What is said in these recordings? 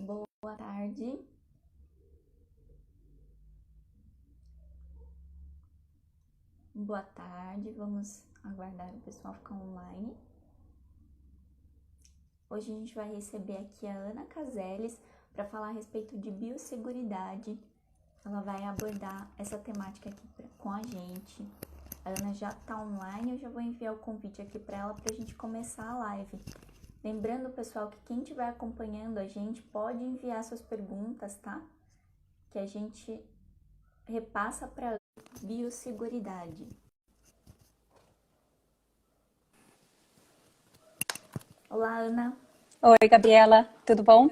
Boa tarde. Boa tarde, vamos aguardar o pessoal ficar online. Hoje a gente vai receber aqui a Ana Caseles para falar a respeito de biosseguridade. Ela vai abordar essa temática aqui com a gente. A Ana já está online, eu já vou enviar o convite aqui para ela para a gente começar a live. Lembrando, pessoal, que quem estiver acompanhando a gente pode enviar suas perguntas, tá? Que a gente repassa para biosseguridade. Olá, Ana. Oi, Gabriela, tudo bom?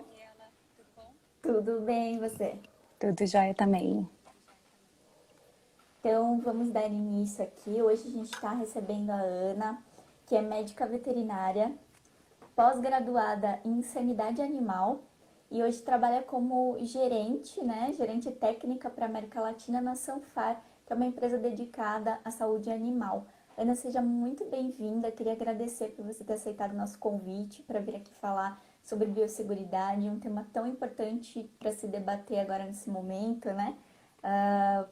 Tudo bem, e você? Tudo jóia também. Então, vamos dar início aqui. Hoje a gente está recebendo a Ana, que é médica veterinária, pós-graduada em sanidade animal e hoje trabalha como gerente, né? Gerente técnica para a América Latina na Sanfar, que é uma empresa dedicada à saúde animal. Ana, seja muito bem-vinda. Queria agradecer por você ter aceitado o nosso convite para vir aqui falar sobre biosseguridade, um tema tão importante para se debater agora nesse momento, né?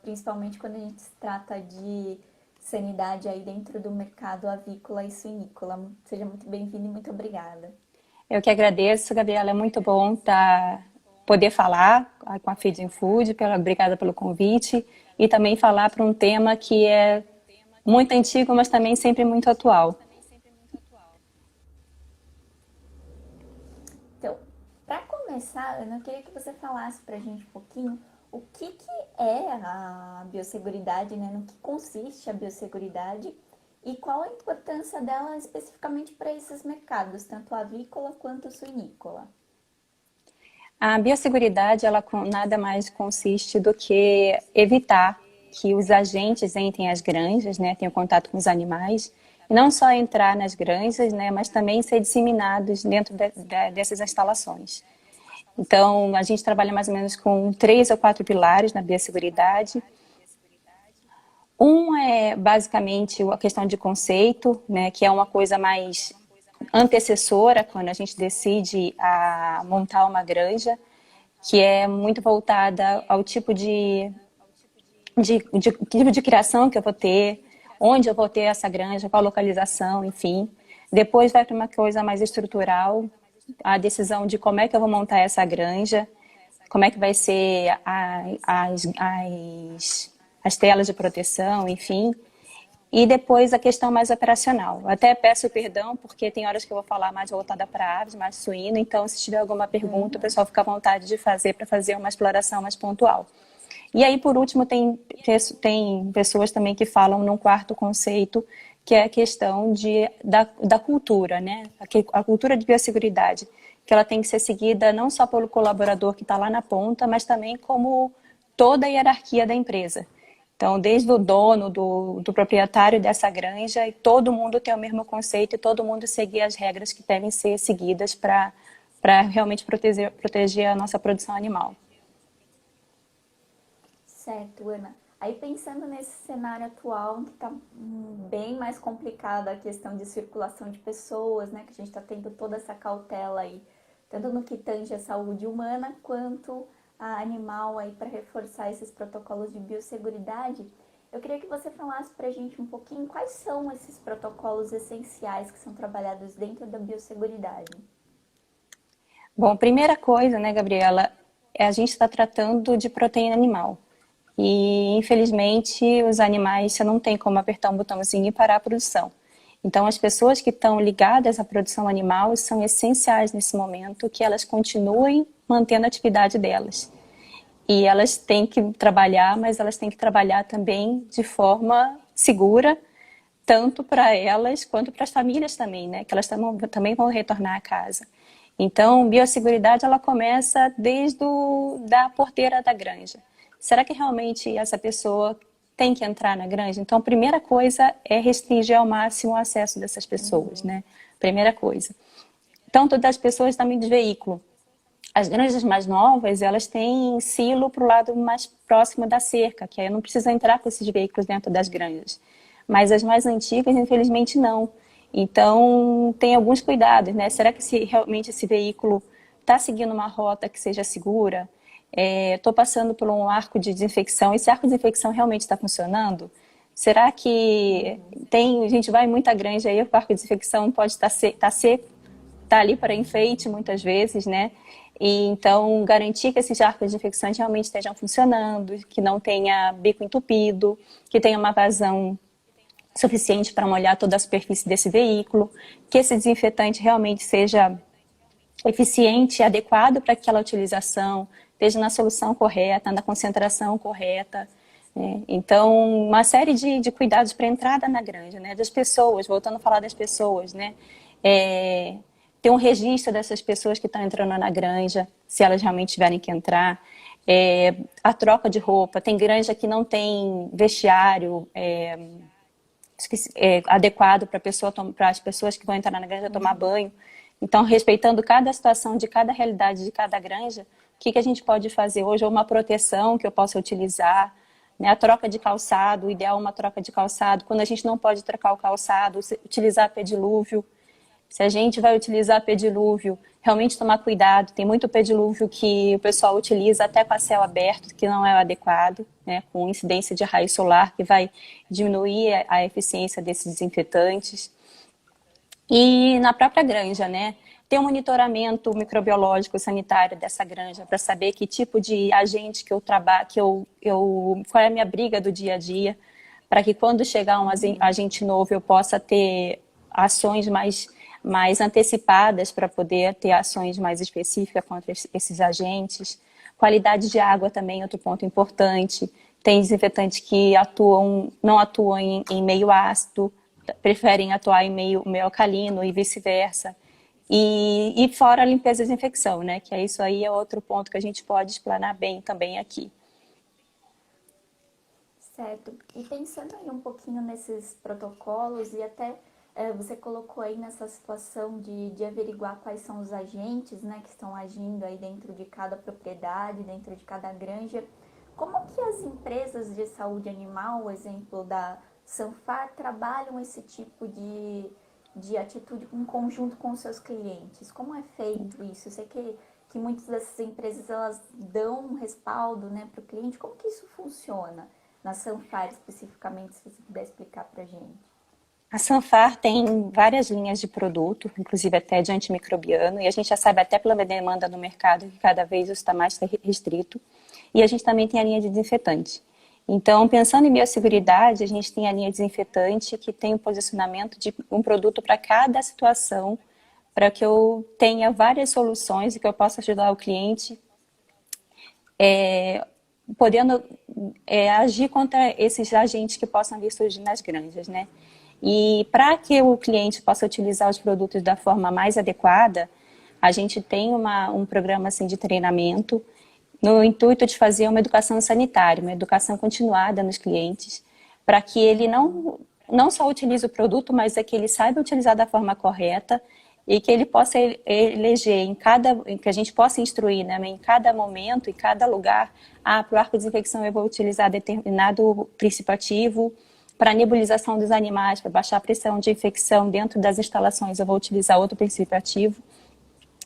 Principalmente quando a gente se trata de sanidade aí dentro do mercado avícola e suinícola. Seja muito bem-vinda e muito obrigada. Eu que agradeço, Gabriela, é muito bom poder falar com a Feeding Food, obrigada pelo convite, e também falar para um tema que é muito antigo, mas também sempre muito atual. Então, para começar, Ana, eu queria que você falasse para a gente um pouquinho o que é a biosseguridade, né? No que consiste a biosseguridade e qual a importância dela especificamente para esses mercados, tanto avícola quanto suinícola. A biosseguridade, ela nada mais consiste do que evitar que os agentes entrem às granjas, né, tenham contato com os animais, e não só entrar nas granjas, né, mas também ser disseminados dentro dessas instalações. Então, a gente trabalha mais ou menos com 3 ou 4 pilares na biosseguridade. Um é basicamente a questão de conceito, né, que é uma coisa mais antecessora quando a gente decide montar uma granja, que é muito voltada ao tipo de criação que eu vou ter, onde eu vou ter essa granja, qual a localização, enfim. Depois vai para uma coisa mais estrutural, a decisão de como é que eu vou montar essa granja, como é que vai ser as telas de proteção, enfim. E depois a questão mais operacional. Até peço perdão, porque tem horas que eu vou falar mais voltada para aves, mais suíno, então se tiver alguma pergunta, o pessoal fica à vontade de fazer, para fazer uma exploração mais pontual. E aí, por último, tem pessoas também que falam num quarto conceito, que é a questão da cultura, né? A cultura de biosseguridade, que ela tem que ser seguida não só pelo colaborador que está lá na ponta, mas também como toda a hierarquia da empresa. Então, desde o dono, do proprietário dessa granja, e todo mundo tem o mesmo conceito e todo mundo seguir as regras que devem ser seguidas para realmente proteger a nossa produção animal. Certo, Ana. Aí pensando nesse cenário atual, que está bem mais complicada a questão de circulação de pessoas, né? Que a gente está tendo toda essa cautela aí, tanto no que tange a saúde humana, quanto a animal aí para reforçar esses protocolos de biosseguridade. Eu queria que você falasse para a gente um pouquinho quais são esses protocolos essenciais que são trabalhados dentro da biosseguridade. Bom, primeira coisa, né, Gabriela, a gente está tratando de proteína animal. E, infelizmente, os animais, você não tem como apertar um botãozinho e parar a produção. Então, as pessoas que estão ligadas à produção animal são essenciais nesse momento, que elas continuem mantendo a atividade delas. E elas têm que trabalhar, mas elas têm que trabalhar também de forma segura, tanto para elas quanto para as famílias também, né? Que elas também vão retornar à casa. Então, biosseguridade, ela começa desde da porteira da granja. Será que realmente essa pessoa tem que entrar na granja? Então, a primeira coisa é restringir ao máximo o acesso dessas pessoas, né? Primeira coisa. Tanto das pessoas também do veículo. As granjas mais novas, elas têm silo para o lado mais próximo da cerca, que aí não precisa entrar com esses veículos dentro das granjas. Mas as mais antigas, infelizmente, não. Então, tem alguns cuidados, né? Será que realmente esse veículo está seguindo uma rota que seja segura? Estou passando por um arco de desinfecção, esse arco de desinfecção realmente está funcionando? Será que a gente vai em muita granja aí, o arco de desinfecção pode estar seco, está ali para enfeite muitas vezes, né? E então garantir que esses arcos de desinfecção realmente estejam funcionando, que não tenha bico entupido, que tenha uma vazão suficiente para molhar toda a superfície desse veículo, que esse desinfetante realmente seja eficiente e adequado para aquela utilização, esteja na solução correta, na concentração correta. Né? Então, uma série de cuidados para a entrada na granja, né? Das pessoas, voltando a falar das pessoas, né? Ter um registro dessas pessoas que estão entrando na granja, se elas realmente tiverem que entrar. A troca de roupa, tem granja que não tem vestiário adequado para as pessoas que vão entrar na granja tomar banho. Então, respeitando cada situação de cada realidade de cada granja, o que a gente pode fazer hoje? Ou uma proteção que eu possa utilizar, né? A troca de calçado, o ideal é uma troca de calçado. Quando a gente não pode trocar o calçado, utilizar pedilúvio. Se a gente vai utilizar pedilúvio, realmente tomar cuidado. Tem muito pedilúvio que o pessoal utiliza até com a céu aberto, que não é o adequado, né? Com incidência de raio solar, que vai diminuir a eficiência desses desinfetantes. E na própria granja, né? Ter um monitoramento microbiológico sanitário dessa granja para saber que tipo de agente que eu trabalho, qual é a minha briga do dia a dia, para que quando chegar um agente novo eu possa ter ações mais antecipadas para poder ter ações mais específicas contra esses agentes. Qualidade de água também é outro ponto importante. Tem desinfetantes que não atuam em meio ácido, preferem atuar em meio alcalino e vice-versa. E fora a limpeza e desinfecção, né? Que isso aí é outro ponto que a gente pode explanar bem também aqui. Certo. E pensando aí um pouquinho nesses protocolos e até você colocou aí nessa situação de averiguar quais são os agentes, né, que estão agindo aí dentro de cada propriedade, dentro de cada granja. Como que as empresas de saúde animal, o exemplo da Sanfar, trabalham esse tipo de atitude em conjunto com os seus clientes? Como é feito isso? Eu sei que muitas dessas empresas elas dão um respaldo, né, para o cliente. Como que isso funciona na Sanfar especificamente, se você puder explicar para a gente? A Sanfar tem várias linhas de produto, inclusive até de antimicrobiano, e a gente já sabe até pela demanda no mercado que cada vez isso está mais restrito. E a gente também tem a linha de desinfetante. Então, pensando em biosseguridade, a gente tem a linha desinfetante que tem o posicionamento de um produto para cada situação, para que eu tenha várias soluções e que eu possa ajudar o cliente podendo agir contra esses agentes que possam vir surgir nas granjas, né? E para que o cliente possa utilizar os produtos da forma mais adequada, a gente tem um programa assim, de treinamento no intuito de fazer uma educação sanitária, uma educação continuada nos clientes, para que ele não só utilize o produto, mas que ele saiba utilizar da forma correta e que ele possa eleger, que a gente possa instruir, né, em cada momento, em cada lugar, para o arco de desinfecção eu vou utilizar determinado princípio ativo, para a nebulização dos animais, para baixar a pressão de infecção dentro das instalações, eu vou utilizar outro princípio ativo.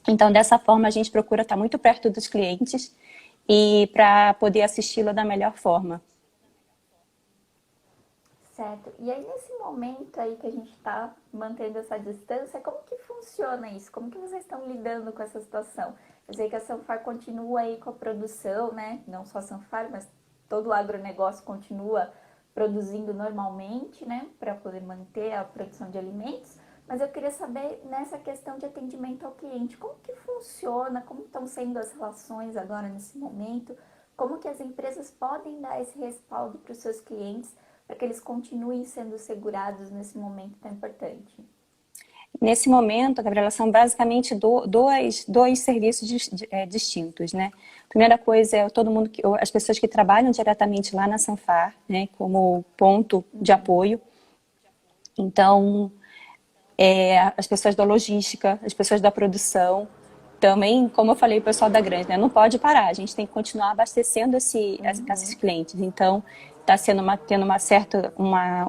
Então, dessa forma, a gente procura estar muito perto dos clientes e para poder assisti-lo da melhor forma. Certo. E aí, nesse momento aí que a gente está mantendo essa distância, como que funciona isso? Como que vocês estão lidando com essa situação? Eu sei que a Sanfar continua aí com a produção, né? Não só a Sanfar, mas todo o agronegócio continua produzindo normalmente, né, para poder manter a produção de alimentos, mas eu queria saber nessa questão de atendimento ao cliente, como que funciona, como estão sendo as relações agora nesse momento, como que as empresas podem dar esse respaldo para os seus clientes para que eles continuem sendo segurados nesse momento tão importante? Nesse momento, Gabriela, são basicamente dois serviços distintos, né? Primeira coisa é as pessoas que trabalham diretamente lá na Sanfar, né, como ponto de apoio. Então, as pessoas da logística, as pessoas da produção, também, como eu falei, o pessoal da granja, né, não pode parar, a gente tem que continuar abastecendo esses clientes. Então, está tendo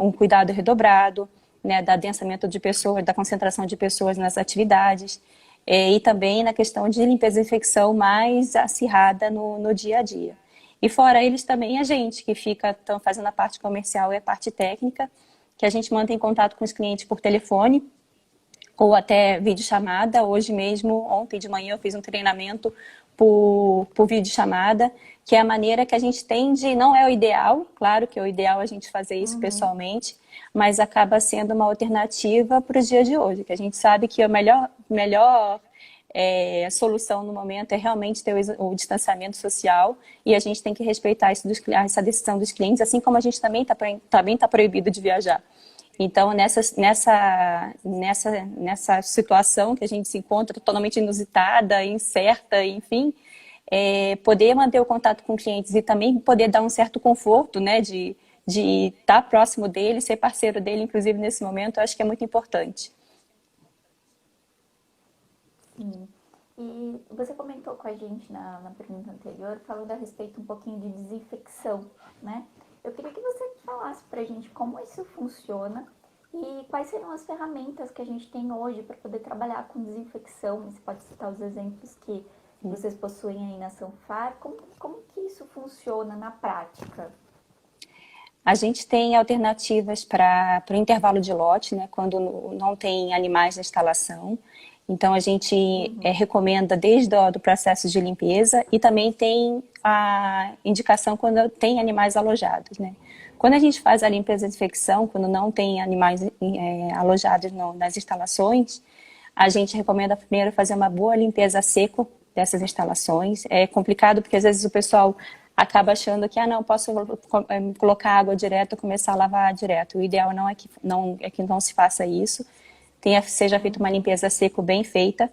um cuidado redobrado, né, da adensamento de pessoas, da concentração de pessoas nas atividades. e também na questão de limpeza e infecção mais acirrada no dia a dia. E fora eles também a gente, que fica fazendo a parte comercial e a parte técnica, que a gente mantém contato com os clientes por telefone, ou até videochamada. Hoje mesmo, ontem de manhã, eu fiz um treinamento por videochamada, que é a maneira que a gente tem de, não é o ideal, claro que é o ideal a gente fazer isso pessoalmente, mas acaba sendo uma alternativa para os dias de hoje, que a gente sabe que a melhor solução no momento é realmente ter o distanciamento social, e a gente tem que respeitar isso essa decisão dos clientes, assim como a gente também tá proibido de viajar. Então, nessa situação que a gente se encontra totalmente inusitada, incerta, enfim, poder manter o contato com clientes e também poder dar um certo conforto, né, de estar próximo dele, ser parceiro dele, inclusive nesse momento, eu acho que é muito importante. Sim. E você comentou com a gente na pergunta anterior, falando a respeito um pouquinho de desinfecção, né? Eu queria que você falasse pra gente como isso funciona e quais seriam as ferramentas que a gente tem hoje para poder trabalhar com desinfecção. Você pode citar os exemplos que vocês possuem aí na Sanfar. Como que isso funciona na prática? A gente tem alternativas para o intervalo de lote, né, quando não tem animais na instalação. Então, a gente recomenda desde o do processo de limpeza e também tem a indicação quando tem animais alojados, né? Quando a gente faz a limpeza de infecção, quando não tem animais alojados nas instalações, a gente recomenda primeiro fazer uma boa limpeza a seco dessas instalações. É complicado porque às vezes o pessoal acaba achando que não, posso colocar água direto, começar a lavar direto. O ideal não é que não se faça isso. Seja feita uma limpeza a seco bem feita.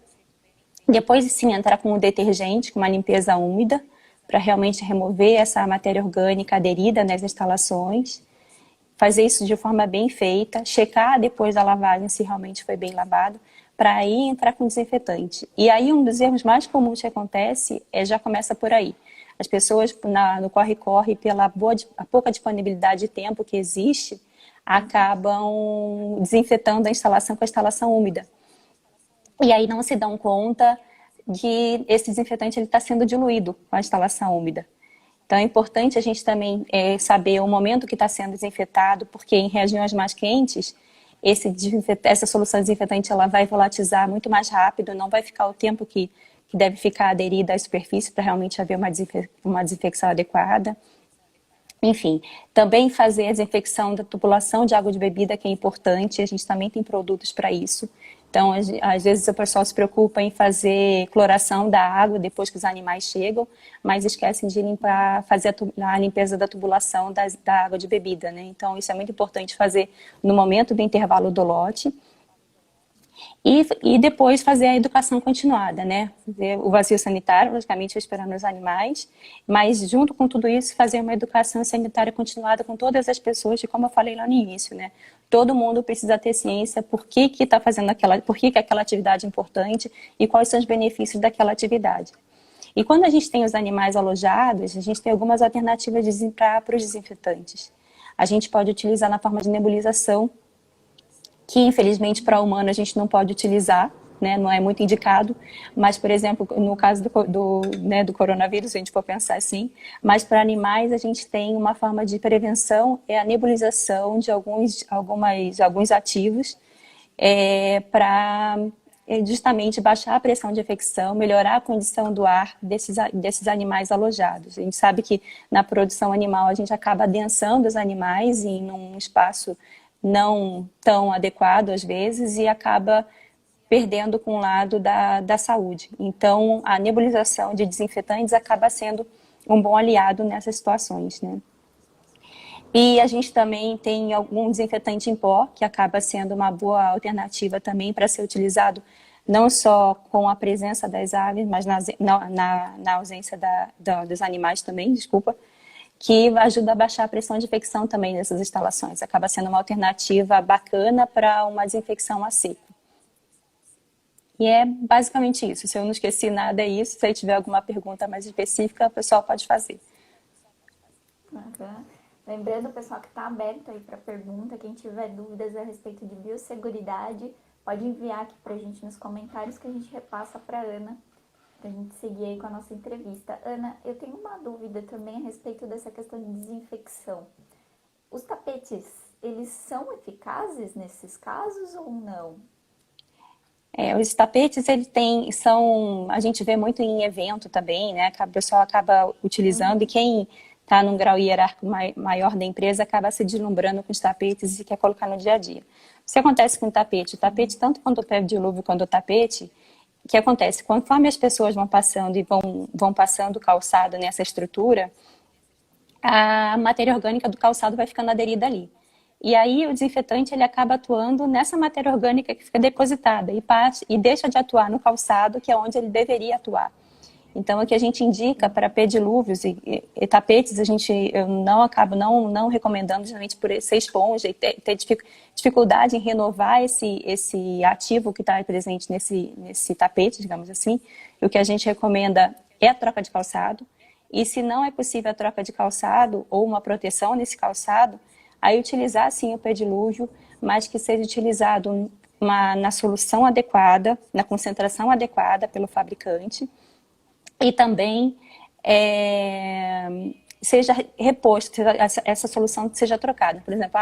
Depois, sim, entrar com um detergente, com uma limpeza úmida, para realmente remover essa matéria orgânica aderida nas instalações. Fazer isso de forma bem feita, checar depois da lavagem se realmente foi bem lavado, para aí entrar com desinfetante. E aí um dos erros mais comuns que acontece já começa por aí. As pessoas no corre-corre, pela pouca disponibilidade de tempo que existe, acabam desinfetando a instalação com a instalação úmida. E aí não se dão conta que esse desinfetante está sendo diluído com a instalação úmida. Então é importante a gente também saber o momento que está sendo desinfetado, porque em regiões mais quentes, essa solução desinfetante ela vai volatilizar muito mais rápido, não vai ficar o tempo que deve ficar aderida à superfície para realmente haver uma desinfecção adequada. Enfim, também fazer a desinfecção da tubulação de água de bebida, que é importante, a gente também tem produtos para isso. Então, às vezes o pessoal se preocupa em fazer cloração da água depois que os animais chegam, mas esquecem de fazer a limpeza da tubulação da água de bebida, né? Então, isso é muito importante fazer no momento do intervalo do lote. E depois fazer a educação continuada, né? Fazer o vazio sanitário, logicamente esperando os animais, mas junto com tudo isso, fazer uma educação sanitária continuada com todas as pessoas, e como eu falei lá no início, né? Todo mundo precisa ter ciência por que está fazendo por que aquela atividade é importante e quais são os benefícios daquela atividade. E quando a gente tem os animais alojados, a gente tem algumas alternativas para os desinfetantes. A gente pode utilizar na forma de nebulização, que infelizmente para humano a gente não pode utilizar, né, não é muito indicado, mas, por exemplo, no caso do coronavírus, se a gente for pensar assim, mas para animais a gente tem uma forma de prevenção, é a nebulização de alguns ativos para justamente baixar a pressão de infecção, melhorar a condição do ar desses animais alojados. A gente sabe que na produção animal a gente acaba adensando os animais em um espaço não tão adequado às vezes e acaba perdendo com o lado da saúde. Então, a nebulização de desinfetantes acaba sendo um bom aliado nessas situações, né? E a gente também tem algum desinfetante em pó, que acaba sendo uma boa alternativa também para ser utilizado não só com a presença das aves, mas na ausência dos animais também, desculpa, que ajuda a baixar a pressão de infecção também nessas instalações. Acaba sendo uma alternativa bacana para uma desinfecção a seco. E é basicamente isso. Se eu não esqueci nada, é isso. Se aí tiver alguma pergunta mais específica, o pessoal pode fazer. Uhum. Lembrando, pessoal, que está aberto aí para pergunta. Quem tiver dúvidas a respeito de biosseguridade, pode enviar aqui pra gente nos comentários que a gente repassa pra Ana, pra gente seguir aí com a nossa entrevista. Ana, eu tenho uma dúvida também a respeito dessa questão de desinfecção. Os tapetes, eles são eficazes nesses casos ou não? Os tapetes, a gente vê muito em evento também, né? O pessoal acaba utilizando e quem está num grau hierárquico maior da empresa acaba se deslumbrando com os tapetes e quer colocar no dia a dia. O que acontece com o tapete tanto quanto o pé de dilúvio quanto o tapete, o que acontece? Conforme as pessoas vão passando e vão passando o calçado nessa estrutura, a matéria orgânica do calçado vai ficando aderida ali. E aí o desinfetante ele acaba atuando nessa matéria orgânica que fica depositada e deixa de atuar no calçado, que é onde ele deveria atuar. Então, o que a gente indica para pedilúvios e tapetes, eu não acabo não recomendando, justamente por ser esponja e ter dificuldade em renovar esse ativo que está presente nesse tapete, digamos assim. E o que a gente recomenda é a troca de calçado. E se não é possível a troca de calçado ou uma proteção nesse calçado, aí utilizar sim o pedilúvio, mas que seja utilizado na solução adequada, na concentração adequada pelo fabricante. E também seja reposto, essa solução seja trocada. Por exemplo,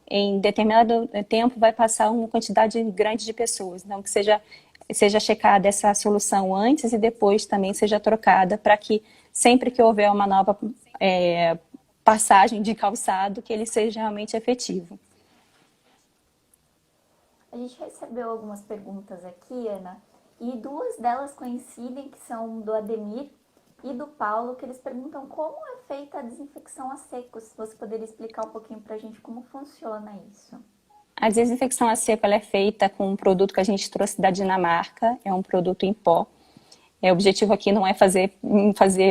em determinado tempo vai passar uma quantidade grande de pessoas, então que seja checada essa solução antes e depois também seja trocada para que sempre que houver uma nova passagem de calçado, que ele seja realmente efetivo. A gente recebeu algumas perguntas aqui, Ana, e duas delas coincidem, que são do Ademir e do Paulo, que eles perguntam como é feita a desinfecção a seco. Se você poderia explicar um pouquinho pra gente como funciona isso. A desinfecção a seco ela é feita com um produto que a gente trouxe da Dinamarca, é um produto em pó. O objetivo aqui não é fazer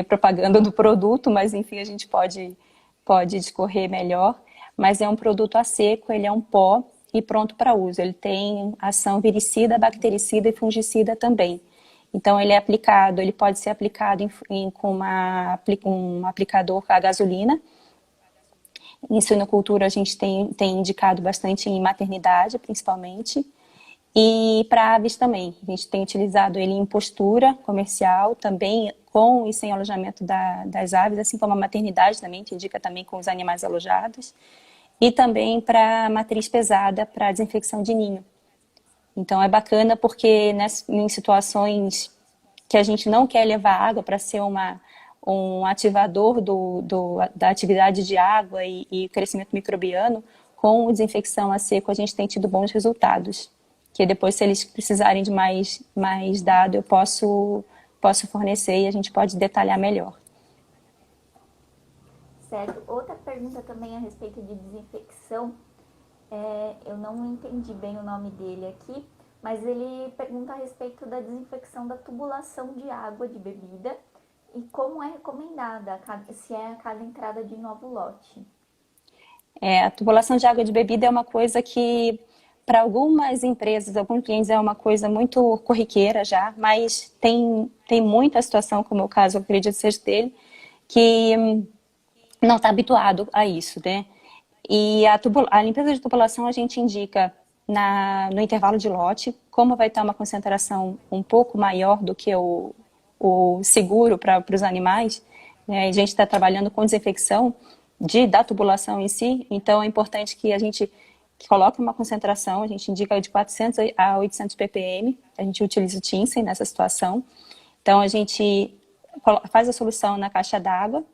propaganda do produto, mas enfim, a gente pode discorrer melhor. Mas é um produto a seco, ele é um pó e pronto para uso. Ele tem ação viricida, bactericida e fungicida também. Então ele pode ser aplicado com um aplicador a gasolina. Em suinocultura a gente tem indicado bastante em maternidade, principalmente. E para aves também, a gente tem utilizado ele em postura comercial, também com e sem alojamento das aves, assim como a maternidade também, que indica também com os animais alojados. E também para matriz pesada, para desinfecção de ninho. Então é bacana porque em situações que a gente não quer levar água para ser um ativador da atividade de água e crescimento microbiano, com desinfecção a seco a gente tem tido bons resultados. Que depois, se eles precisarem de mais dado, eu posso fornecer e a gente pode detalhar melhor. Certo. Outra pergunta também a respeito de desinfecção. Eu não entendi bem o nome dele aqui, mas ele pergunta a respeito da desinfecção da tubulação de água de bebida e como é recomendada, se é a cada entrada de novo lote. A tubulação de água de bebida é uma coisa que, para algumas empresas, alguns clientes, é uma coisa muito corriqueira já, mas tem muita situação, como é o caso, eu acredito seja dele, que não está habituado a isso, né? E a limpeza de tubulação a gente indica no intervalo de lote, como vai estar uma concentração um pouco maior do que o seguro para os animais, né? A gente está trabalhando com desinfecção da tubulação em si, então é importante que a gente coloque uma concentração, a gente indica de 400 a 800 ppm, a gente utiliza o Tinsen nessa situação. Então a gente faz a solução na caixa d'água,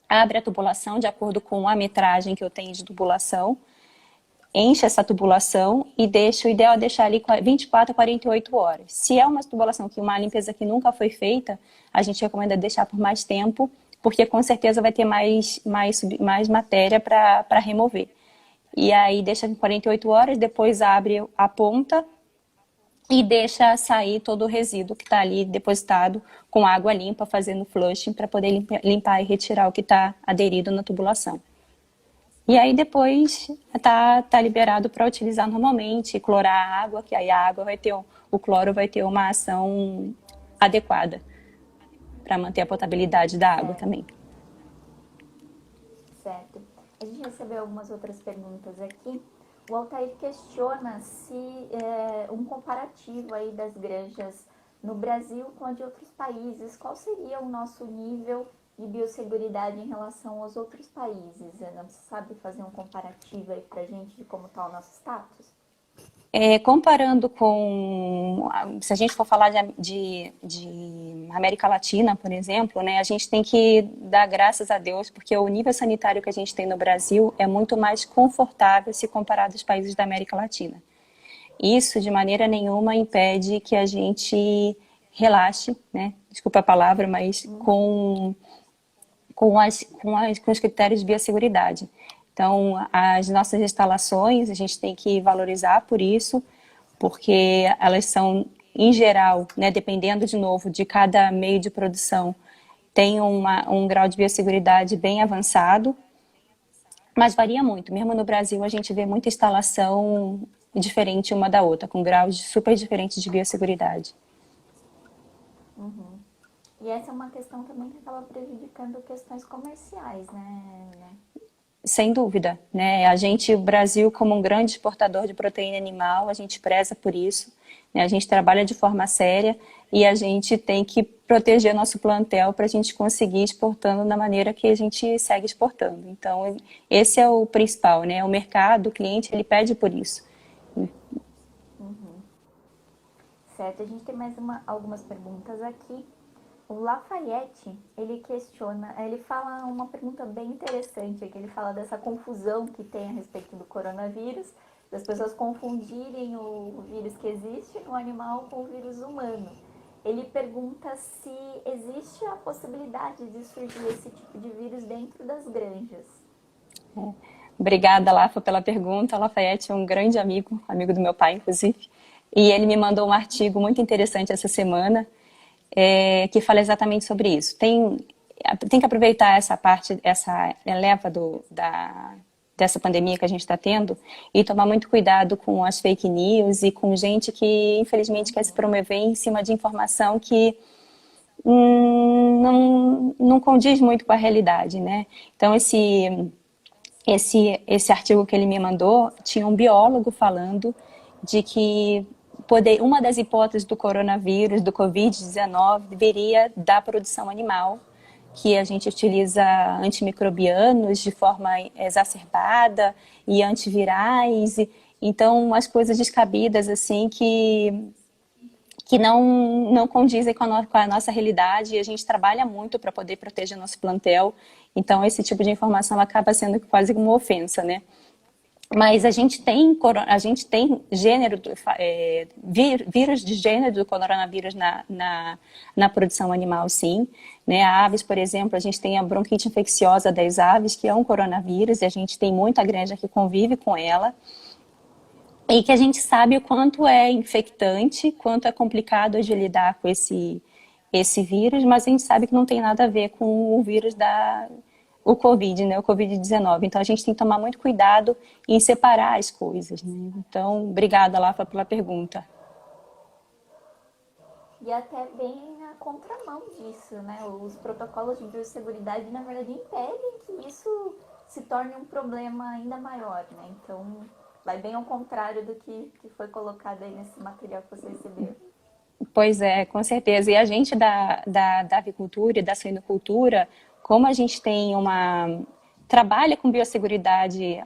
abre a tubulação de acordo com a metragem que eu tenho de tubulação, enche essa tubulação e o ideal é deixar ali 24 a 48 horas. Se é uma tubulação uma limpeza que nunca foi feita, a gente recomenda deixar por mais tempo, porque com certeza vai ter mais matéria para remover. E aí deixa em 48 horas, depois abre a ponta e deixa sair todo o resíduo que está ali depositado com água limpa, fazendo flushing para poder limpar e retirar o que está aderido na tubulação. E aí depois tá liberado para utilizar normalmente, clorar a água, que aí a água o cloro vai ter uma ação adequada para manter a potabilidade da água também. Certo. A gente recebeu algumas outras perguntas aqui. O Altair questiona se um comparativo aí das granjas no Brasil com a de outros países, qual seria o nosso nível de biosseguridade em relação aos outros países? Você sabe fazer um comparativo aí pra gente de como está o nosso status? Comparando com, se a gente for falar de América Latina, por exemplo, né, a gente tem que dar graças a Deus, porque o nível sanitário que a gente tem no Brasil é muito mais confortável se comparado aos países da América Latina. Isso, de maneira nenhuma, impede que a gente relaxe, né, desculpa a palavra, mas com os critérios de biosseguridade. Então, as nossas instalações, a gente tem que valorizar por isso, porque elas são, em geral, né, dependendo, de novo, de cada meio de produção, tem um grau de biosseguridade bem avançado, mas varia muito. Mesmo no Brasil, a gente vê muita instalação diferente uma da outra, com graus super diferentes de biosseguridade. Uhum. E essa é uma questão também que acaba prejudicando questões comerciais, né? Sem dúvida, né? A gente, o Brasil, como um grande exportador de proteína animal, a gente preza por isso, né? A gente trabalha de forma séria e a gente tem que proteger nosso plantel para a gente conseguir exportando da maneira que a gente segue exportando. Então, esse é o principal, né? O mercado, o cliente, ele pede por isso. Certo, a gente tem mais algumas perguntas aqui. O Lafayette, ele questiona, ele fala uma pergunta bem interessante, que ele fala dessa confusão que tem a respeito do coronavírus, das pessoas confundirem o vírus que existe no animal com o vírus humano. Ele pergunta se existe a possibilidade de surgir esse tipo de vírus dentro das granjas. Obrigada, Lafa, pela pergunta. O Lafayette é um grande amigo, amigo do meu pai, inclusive, e ele me mandou um artigo muito interessante essa semana, que fala exatamente sobre isso. Tem que aproveitar essa parte, essa leva dessa pandemia que a gente está tendo e tomar muito cuidado com as fake news e com gente que, infelizmente, quer se promover em cima de informação que não condiz muito com a realidade, né? Então, esse artigo que ele me mandou tinha um biólogo falando de que uma das hipóteses do coronavírus, do Covid-19, viria da produção animal, que a gente utiliza antimicrobianos de forma exacerbada e antivirais, então as coisas descabidas assim que não condizem com a nossa realidade, e a gente trabalha muito para poder proteger nosso plantel, então esse tipo de informação acaba sendo quase uma ofensa, né? Mas a gente tem gênero, vírus de gênero do coronavírus na produção animal, sim. Né? A aves, por exemplo, a gente tem a bronquite infecciosa das aves, que é um coronavírus, e a gente tem muita granja que convive com ela. E que a gente sabe o quanto é infectante, quanto é complicado de lidar com esse vírus, mas a gente sabe que não tem nada a ver com o vírus o Covid, né? O Covid-19. Então a gente tem que tomar muito cuidado em separar as coisas, né? Então, obrigada, Lafa, pela pergunta. E até bem na contramão disso, né? Os protocolos de biosseguridade, na verdade, impedem que isso se torne um problema ainda maior, né? Então, vai bem ao contrário do que foi colocado aí nesse material que você recebeu. Pois é, com certeza. E a gente da avicultura e da suinocultura, como a gente tem trabalha com biosseguridade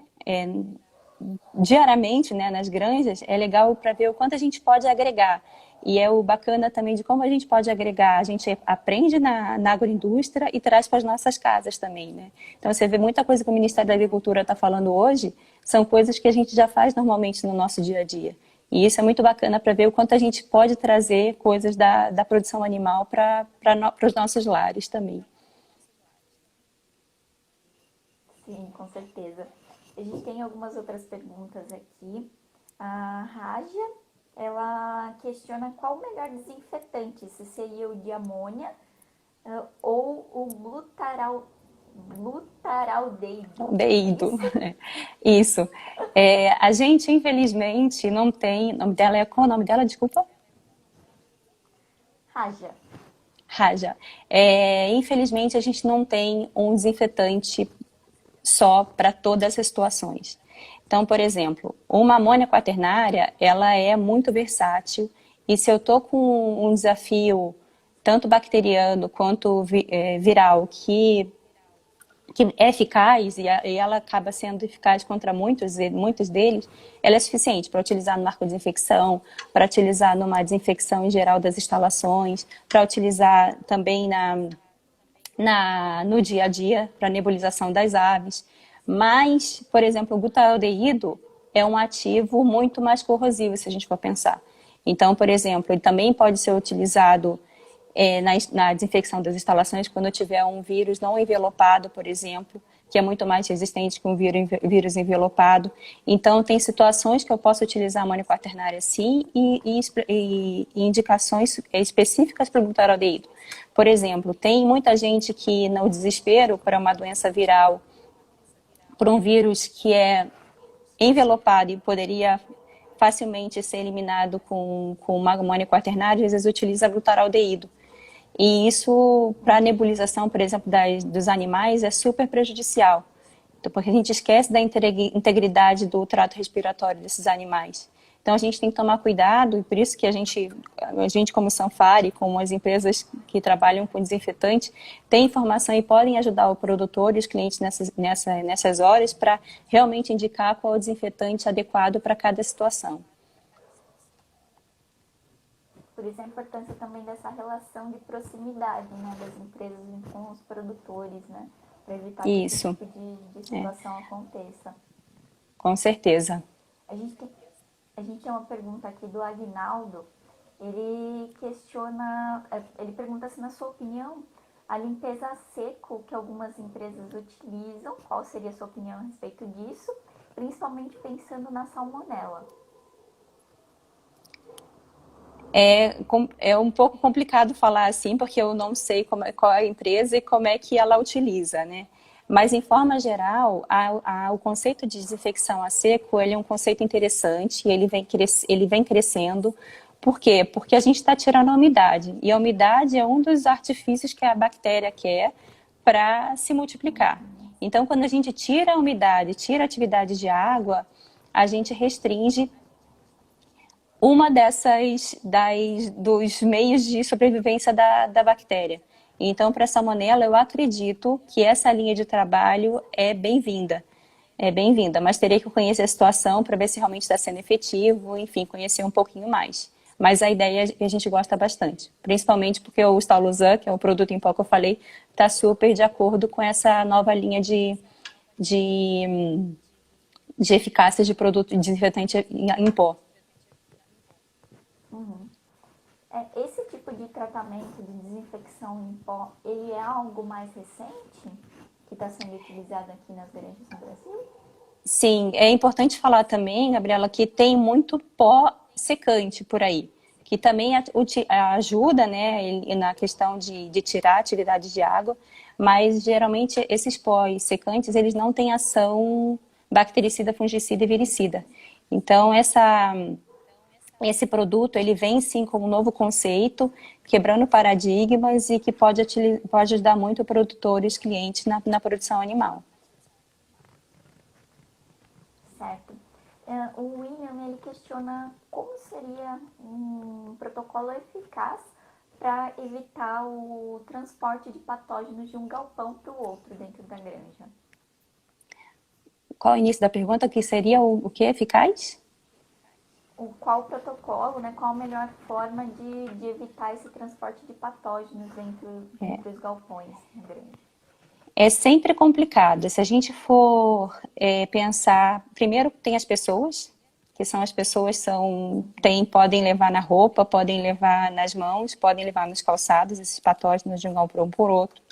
diariamente, né, nas granjas, é legal para ver o quanto a gente pode agregar. E é o bacana também de como a gente pode agregar. A gente aprende na agroindústria e traz para as nossas casas também, né? Então você vê muita coisa que o Ministério da Agricultura está falando hoje, são coisas que a gente já faz normalmente no nosso dia a dia. E isso é muito bacana para ver o quanto a gente pode trazer coisas da produção animal para os nossos lares também. Sim, com certeza. A gente tem algumas outras perguntas aqui. A Raja, ela questiona qual o melhor desinfetante, se seria o de amônia ou o glutaraldeído. Deído. Isso. A gente, infelizmente, não tem... O nome dela qual o nome dela? Desculpa. Raja. Raja. Infelizmente, a gente não tem um desinfetante só para todas as situações. Então, por exemplo, uma amônia quaternária, ela é muito versátil, e se eu estou com um desafio tanto bacteriano quanto viral que é eficaz e ela acaba sendo eficaz contra muitos deles, ela é suficiente para utilizar no narcodesinfecção, para utilizar numa desinfecção em geral das instalações, para utilizar também no dia a dia, para nebulização das aves. Mas, por exemplo, o butaldeído é um ativo muito mais corrosivo, se a gente for pensar. Então, por exemplo, ele também pode ser utilizado na desinfecção das instalações quando tiver um vírus não envelopado, por exemplo, que é muito mais resistente que um vírus envelopado. Então, tem situações que eu posso utilizar a amônia quaternária sim e indicações específicas para o butaldeído. Por exemplo, tem muita gente que, no desespero para uma doença viral, por um vírus que é envelopado e poderia facilmente ser eliminado com uma amônia quaternária, às vezes utiliza butaldeído. E isso, para a nebulização, por exemplo, dos animais, é super prejudicial. Então, porque a gente esquece da integridade do trato respiratório desses animais. Então, a gente tem que tomar cuidado, e por isso que a gente como Sanfari, como as empresas que trabalham com desinfetante, tem informação e podem ajudar o produtor e os clientes nessas horas para realmente indicar qual é o desinfetante adequado para cada situação. Por isso a importância também dessa relação de proximidade, né, das empresas com os produtores, né, para evitar que esse tipo de situação aconteça. Com certeza. A gente tem uma pergunta aqui do Aguinaldo. Ele pergunta se, na sua opinião, a limpeza a seco que algumas empresas utilizam, qual seria a sua opinião a respeito disso, principalmente pensando na salmonela? É um pouco complicado falar assim, porque eu não sei qual é a empresa e como é que ela utiliza, né? Mas, em forma geral, o conceito de desinfecção a seco, ele é um conceito interessante, e ele vem crescendo. Por quê? Porque a gente está tirando a umidade, e a umidade é um dos artifícios que a bactéria quer para se multiplicar. Então, quando a gente tira a umidade, tira a atividade de água, a gente restringe uma dos meios de sobrevivência da bactéria. Então, para a salmonela, eu acredito que essa linha de trabalho é bem-vinda. É bem-vinda, mas terei que conhecer a situação para ver se realmente está sendo efetivo, enfim, conhecer um pouquinho mais. Mas a ideia a gente gosta bastante, principalmente porque o Stauluzan, que é o produto em pó que eu falei, está super de acordo com essa nova linha de eficácia de produto de desinfetante em pó. Esse tipo de tratamento de desinfecção em pó, ele é algo mais recente que está sendo utilizado aqui nas granjas no Brasil? Sim, é importante falar também, Gabriela, que tem muito pó secante por aí, que também ajuda, né, na questão de tirar a atividade de água, mas geralmente esses pós secantes, eles não têm ação bactericida, fungicida e viricida. Então, esse produto, ele vem sim com um novo conceito, quebrando paradigmas e que pode ajudar muito produtores, clientes na produção animal. Certo. O William, ele questiona como seria um protocolo eficaz para evitar o transporte de patógenos de um galpão para o outro dentro da granja. Qual é o início da pergunta? Que seria o que eficaz? Qual o protocolo, né, qual a melhor forma de evitar esse transporte de patógenos entre os galpões na granja? É sempre complicado. Se a gente for pensar, primeiro tem as pessoas, que são as pessoas podem levar na roupa, podem levar nas mãos, podem levar nos calçados, esses patógenos de um galpão por outro.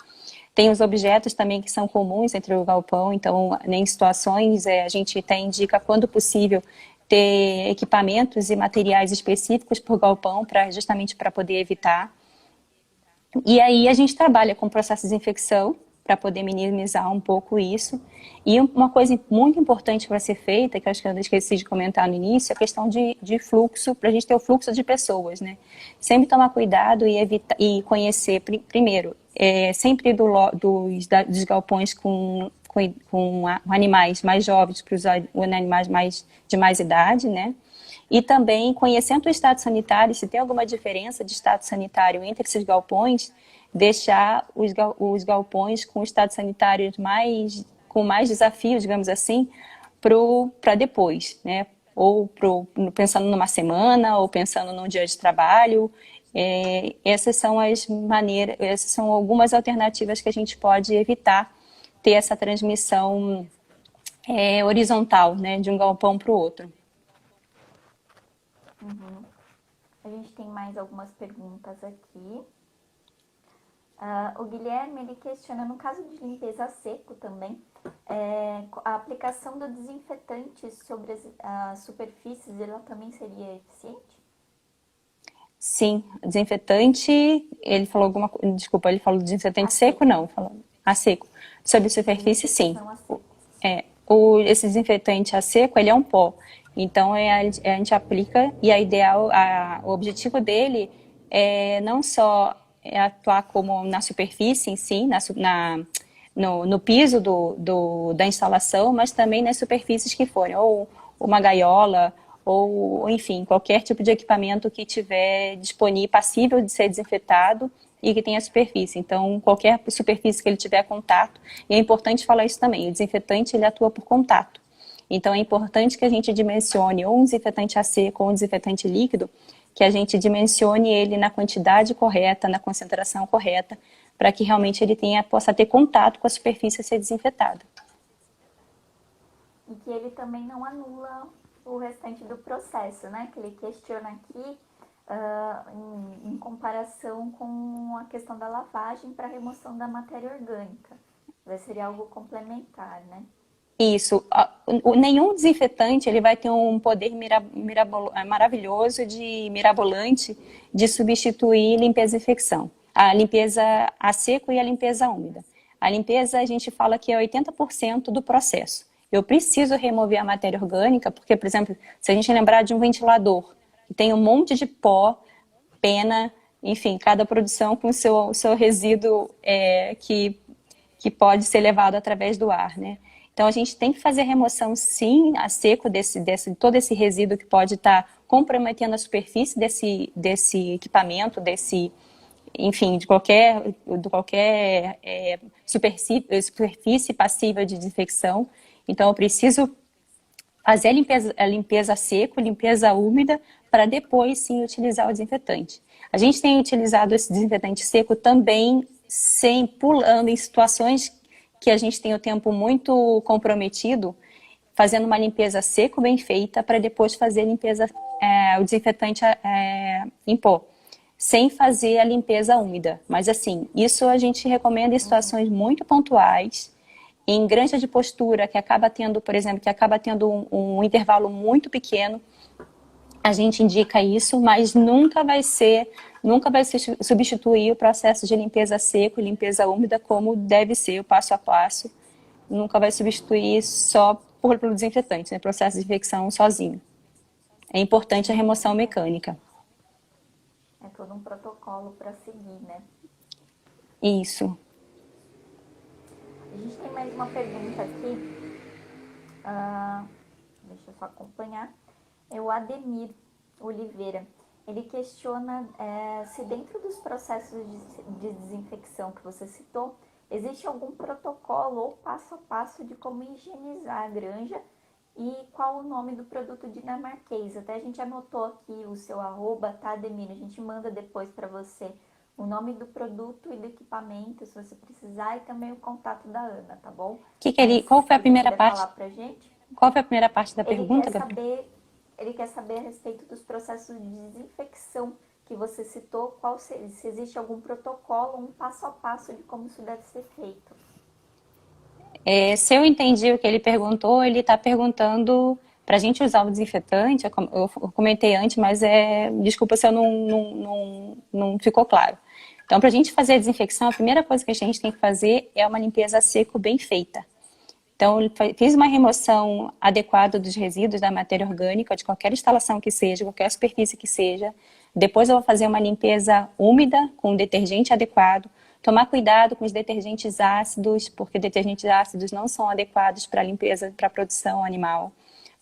Tem os objetos também que são comuns entre o galpão, então em situações a gente até indica, quando possível, ter equipamentos e materiais específicos por galpão, justamente para poder evitar. E aí a gente trabalha com processos de infecção, para poder minimizar um pouco isso. E uma coisa muito importante para ser feita, que eu acho que eu esqueci de comentar no início, é a questão de fluxo, para a gente ter o fluxo de pessoas, né? Sempre tomar cuidado e conhecer, primeiro, sempre dos galpões com animais mais jovens para os animais de mais idade, né? E também, conhecendo o estado sanitário, se tem alguma diferença de estado sanitário entre esses galpões, deixar os galpões com estado sanitário com mais desafios, digamos assim, para depois, né? Ou pensando numa semana, ou pensando num dia de trabalho. Essas são essas são algumas alternativas que a gente pode evitar ter essa transmissão horizontal, né, de um galpão para o outro. Uhum. A gente tem mais algumas perguntas aqui. O Guilherme, ele questiona, no caso de limpeza a seco também, a aplicação do desinfetante sobre as superfícies, ela também seria eficiente? Sim, desinfetante, ele falou desculpa, ele falou desinfetante seco, não, falou a seco. Sobre superfície, sim. Esse desinfetante a seco, ele é um pó. Então, a gente aplica e o objetivo dele é não só atuar como na superfície em si, no piso da instalação, mas também nas superfícies que forem, ou uma gaiola, ou enfim, qualquer tipo de equipamento que tiver disponível, passível de ser desinfetado e que tenha superfície. Então, qualquer superfície que ele tiver contato, e é importante falar isso também, o desinfetante ele atua por contato. Então, é importante que a gente dimensione ou um desinfetante a seco ou um desinfetante líquido, que a gente dimensione ele na quantidade correta, na concentração correta, para que realmente ele possa ter contato com a superfície a ser desinfetada. E que ele também não anula o restante do processo, né? Que ele questiona aqui em comparação com a questão da lavagem para remoção da matéria orgânica. Seria algo complementar, né? Isso. Nenhum desinfetante ele vai ter um poder maravilhoso, mirabolante, de substituir limpeza e infecção. A limpeza a seco e a limpeza úmida. A limpeza, a gente fala que é 80% do processo. Eu preciso remover a matéria orgânica, porque, por exemplo, se a gente lembrar de um ventilador, que tem um monte de pó, pena, enfim, cada produção com o seu resíduo que pode ser levado através do ar, né? Então, a gente tem que fazer a remoção, sim, a seco, todo esse resíduo que pode estar comprometendo a superfície desse equipamento, enfim, de qualquer superfície passível de desinfecção. Então, eu preciso fazer a limpeza a seco, limpeza úmida, para depois, sim, utilizar o desinfetante. A gente tem utilizado esse desinfetante seco também, pulando em situações que a gente tem o tempo muito comprometido, fazendo uma limpeza seco bem feita, para depois fazer a limpeza, o desinfetante em pó, sem fazer a limpeza úmida. Mas assim, isso a gente recomenda em situações muito pontuais, em granja de postura, que acaba tendo, por exemplo, um intervalo muito pequeno, a gente indica isso, mas nunca vai substituir o processo de limpeza seco e limpeza úmida como deve ser, o passo a passo. Nunca vai substituir só pelo desinfetante, né? Processo de infecção sozinho. É importante a remoção mecânica. É todo um protocolo para seguir, né? Isso. A gente tem mais uma pergunta aqui. Deixa eu só acompanhar. É o Ademir Oliveira. Ele questiona se dentro dos processos de desinfecção que você citou, existe algum protocolo ou passo a passo de como higienizar a granja e qual o nome do produto dinamarquês. Até a gente anotou aqui o seu arroba, tá, Ademir? A gente manda depois para você o nome do produto e do equipamento, se você precisar, e também o contato da Ana, tá bom? Qual foi a primeira parte? Falar pra gente? Qual foi a primeira parte da pergunta, Gabriel? Ele quer saber a respeito dos processos de desinfecção que você citou, se existe algum protocolo, um passo a passo de como isso deve ser feito. Se eu entendi o que ele perguntou, ele está perguntando para a gente usar o desinfetante. Eu comentei antes, mas desculpa se eu não ficou claro. Então, para a gente fazer a desinfecção, a primeira coisa que a gente tem que fazer é uma limpeza a seco bem feita. Então, fiz uma remoção adequada dos resíduos da matéria orgânica, de qualquer instalação que seja, qualquer superfície que seja. Depois eu vou fazer uma limpeza úmida, com detergente adequado. Tomar cuidado com os detergentes ácidos, porque detergentes ácidos não são adequados para limpeza, para produção animal.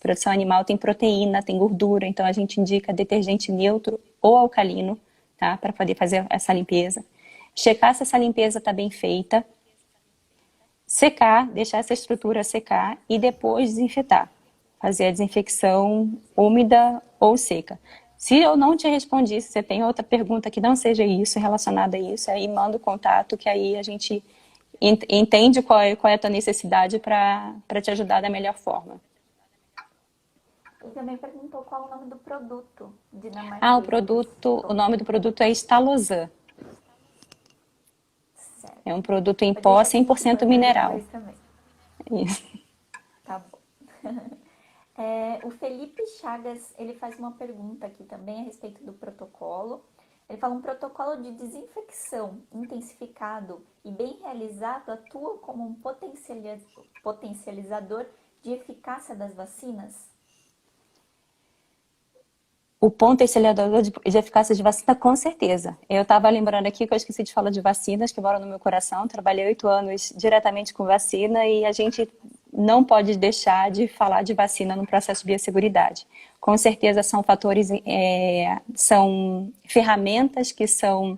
Produção animal tem proteína, tem gordura, então a gente indica detergente neutro ou alcalino, tá? Para poder fazer essa limpeza. Checar se essa limpeza está bem feita. Secar, deixar essa estrutura secar e depois desinfetar. Fazer a desinfecção úmida ou seca. Se eu não te respondi, se você tem outra pergunta que não seja isso, relacionada a isso, aí manda o contato, que aí a gente entende qual é a tua necessidade para te ajudar da melhor forma. E também perguntou qual o nome do produto dinamarquês. O nome do produto é Stalosan. Certo. É um produto em pó 100% mineral. Isso. Tá bom. O Felipe Chagas, ele faz uma pergunta aqui também a respeito do protocolo. Ele fala: um protocolo de desinfecção intensificado e bem realizado atua como um potencializador de eficácia das vacinas? O potencializador de eficácia de vacina, com certeza. Eu estava lembrando aqui que eu esqueci de falar de vacinas, que moram no meu coração. Trabalhei 8 anos diretamente com vacina e a gente não pode deixar de falar de vacina no processo de biosseguridade. Com certeza são fatores, são ferramentas que são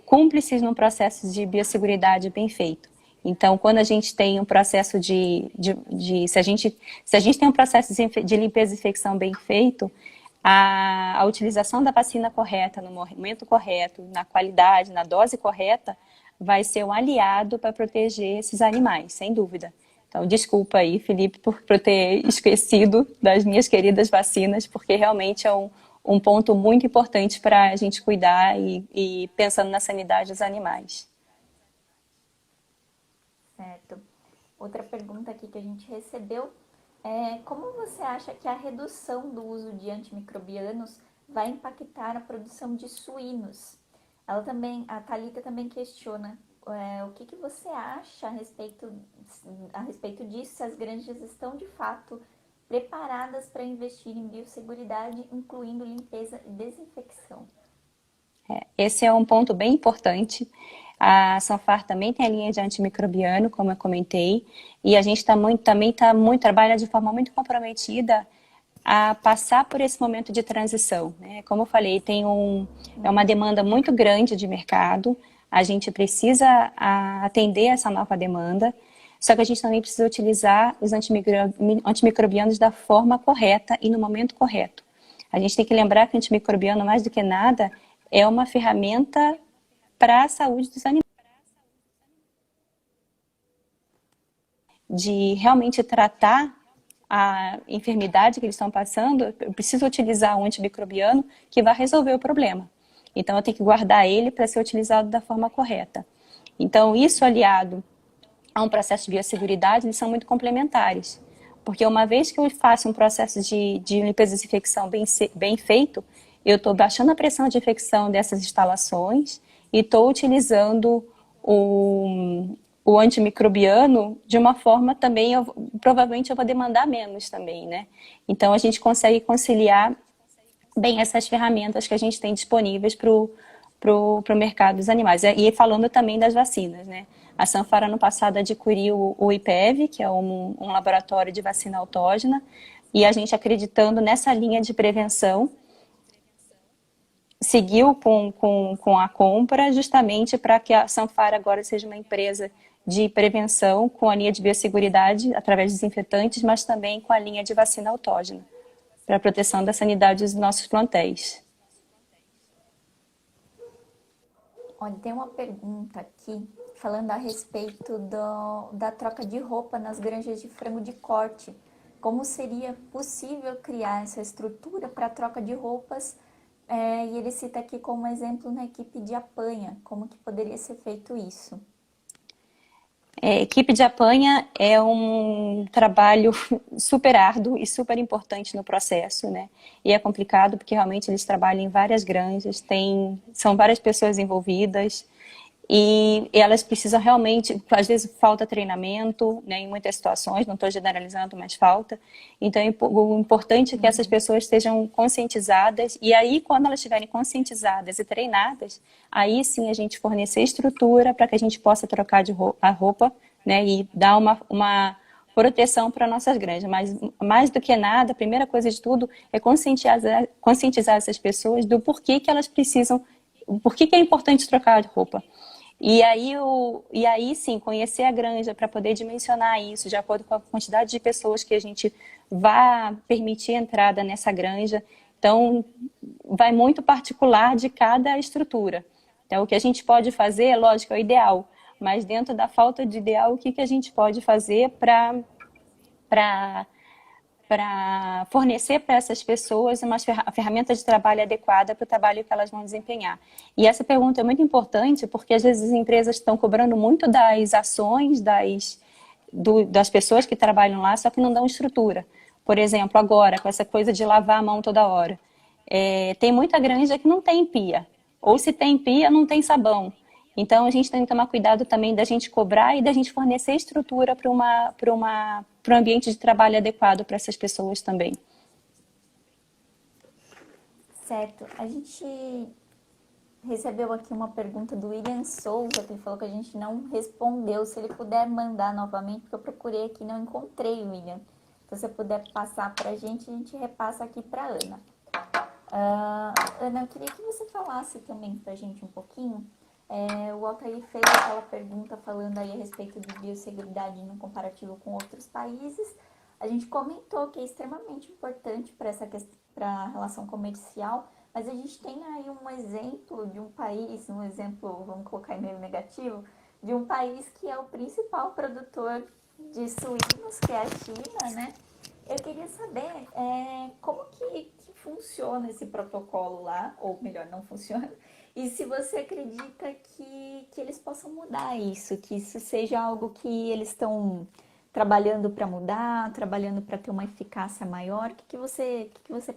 cúmplices num processo de biosseguridade bem feito. Então, quando a gente tem um processo se a gente tem um processo de limpeza e infecção bem feito, a utilização da vacina correta, no momento correto, na qualidade, na dose correta, vai ser um aliado para proteger esses animais, sem dúvida. Então, desculpa aí, Felipe, por ter esquecido das minhas queridas vacinas, porque realmente é um ponto muito importante para a gente cuidar e pensando na sanidade dos animais. Certo. Outra pergunta aqui que a gente recebeu é: como você acha que a redução do uso de antimicrobianos vai impactar a produção de suínos? A Thalita também questiona o que você acha a respeito disso, se as granjas estão de fato preparadas para investir em biosseguridade, incluindo limpeza e desinfecção. Esse é um ponto bem importante. A Sanfar também tem a linha de antimicrobiano, como eu comentei, e a gente trabalha de forma muito comprometida a passar por esse momento de transição, né? Como eu falei, é uma demanda muito grande de mercado, a gente precisa atender essa nova demanda, só que a gente também precisa utilizar os antimicrobianos da forma correta e no momento correto. A gente tem que lembrar que o antimicrobiano, mais do que nada, é uma ferramenta para a saúde dos animais. De realmente tratar a enfermidade que eles estão passando, eu preciso utilizar um antimicrobiano que vai resolver o problema. Então, eu tenho que guardar ele para ser utilizado da forma correta. Então, isso aliado a um processo de biosseguridade, eles são muito complementares. Porque uma vez que eu faço um processo de limpeza e desinfecção bem feito, eu estou baixando a pressão de infecção dessas instalações e estou utilizando o antimicrobiano de uma forma também, provavelmente eu vou demandar menos também, né? Então, a gente consegue conciliar bem essas ferramentas que a gente tem disponíveis para o mercado dos animais. E falando também das vacinas, né? A Sanfar, ano passado, adquiriu o IPEV, que é um laboratório de vacina autógena, e a gente, acreditando nessa linha de prevenção, seguiu com a compra, justamente para que a Sanfar agora seja uma empresa de prevenção com a linha de biosseguridade através de desinfetantes, mas também com a linha de vacina autógena, para a proteção da sanidade dos nossos plantéis. Olha, tem uma pergunta aqui falando a respeito da troca de roupa nas granjas de frango de corte. Como seria possível criar essa estrutura para a troca de roupas? E ele cita aqui como exemplo na equipe de apanha, como que poderia ser feito isso? Equipe de apanha é um trabalho super árduo e super importante no processo, né? E é complicado porque realmente eles trabalham em várias granjas, são várias pessoas envolvidas e elas precisam realmente, às vezes falta treinamento, né, em muitas situações, não estou generalizando, mas falta. Então, o importante é que essas pessoas estejam conscientizadas, e aí, quando elas estiverem conscientizadas e treinadas, aí sim a gente fornecer estrutura para que a gente possa trocar a roupa, né, e dar uma proteção para nossas granjas. Mas, mais do que nada, a primeira coisa de tudo é conscientizar essas pessoas do porquê que elas precisam, por que é importante trocar de roupa. E aí sim, conhecer a granja para poder dimensionar isso, de acordo com a quantidade de pessoas que a gente vai permitir a entrada nessa granja. Então, vai muito particular de cada estrutura. Então, o que a gente pode fazer, lógico, é o ideal, mas dentro da falta de ideal, o que a gente pode fazer para fornecer para essas pessoas uma ferramenta de trabalho adequada para o trabalho que elas vão desempenhar. E essa pergunta é muito importante porque às vezes as empresas estão cobrando muito das ações das pessoas que trabalham lá, só que não dão estrutura. Por exemplo, agora, com essa coisa de lavar a mão toda hora. Tem muita granja que não tem pia, ou se tem pia, não tem sabão. Então, a gente tem que tomar cuidado também da gente cobrar e da gente fornecer estrutura para um ambiente de trabalho adequado para essas pessoas também. Certo. A gente recebeu aqui uma pergunta do William Souza, que ele falou que a gente não respondeu. Se ele puder mandar novamente, porque eu procurei aqui e não encontrei, William. Então, se você puder passar para a gente repassa aqui para a Ana. Ana, eu queria que você falasse também para a gente um pouquinho. O Altair fez aquela pergunta falando aí a respeito de biosseguridade no comparativo com outros países. A gente comentou que é extremamente importante para a relação comercial, mas a gente tem aí um exemplo de um país, um exemplo, vamos colocar em meio negativo, de um país que é o principal produtor de suínos, que é a China, né? Eu queria saber como que funciona esse protocolo lá, ou melhor, não funciona, e se você acredita que eles possam mudar isso, que isso seja algo que eles estão trabalhando para mudar, trabalhando para ter uma eficácia maior. O que você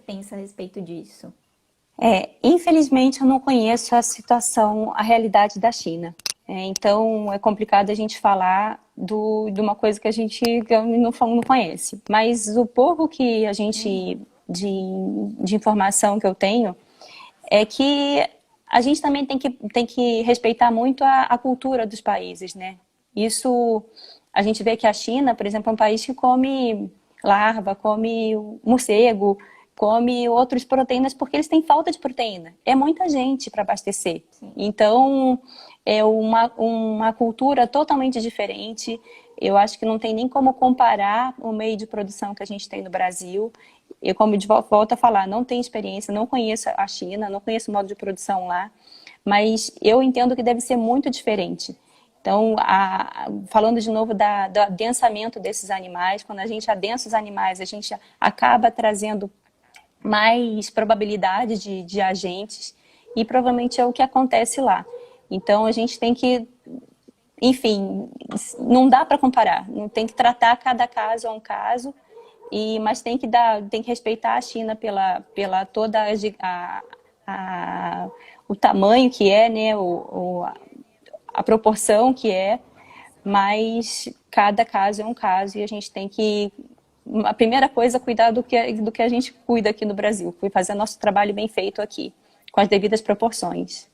pensa a respeito disso? Infelizmente, eu não conheço a situação, a realidade da China. Então, é complicado a gente falar de uma coisa que a gente não conhece. Mas o pouco que a gente, de informação que eu tenho, é que a gente também tem que respeitar muito a cultura dos países, né? Isso, a gente vê que a China, por exemplo, é um país que come larva, come morcego, come outras proteínas, porque eles têm falta de proteína. É muita gente para abastecer. Sim. Então, é uma cultura totalmente diferente. Eu acho que não tem nem como comparar o meio de produção que a gente tem no Brasil. Eu, como de volta a falar, não tenho experiência, não conheço a China, não conheço o modo de produção lá, mas eu entendo que deve ser muito diferente. Então, falando de novo do adensamento desses animais, quando a gente adensa os animais, a gente acaba trazendo mais probabilidade de agentes e provavelmente é o que acontece lá. Então, a gente tem que, enfim, não dá para comparar, não tem que tratar cada caso a um caso, mas tem que respeitar a China pela toda o tamanho que é, né, a proporção que é, mas cada caso é um caso e a gente tem que, a primeira coisa, cuidar do que a gente cuida aqui no Brasil, fazer nosso trabalho bem feito aqui, com as devidas proporções.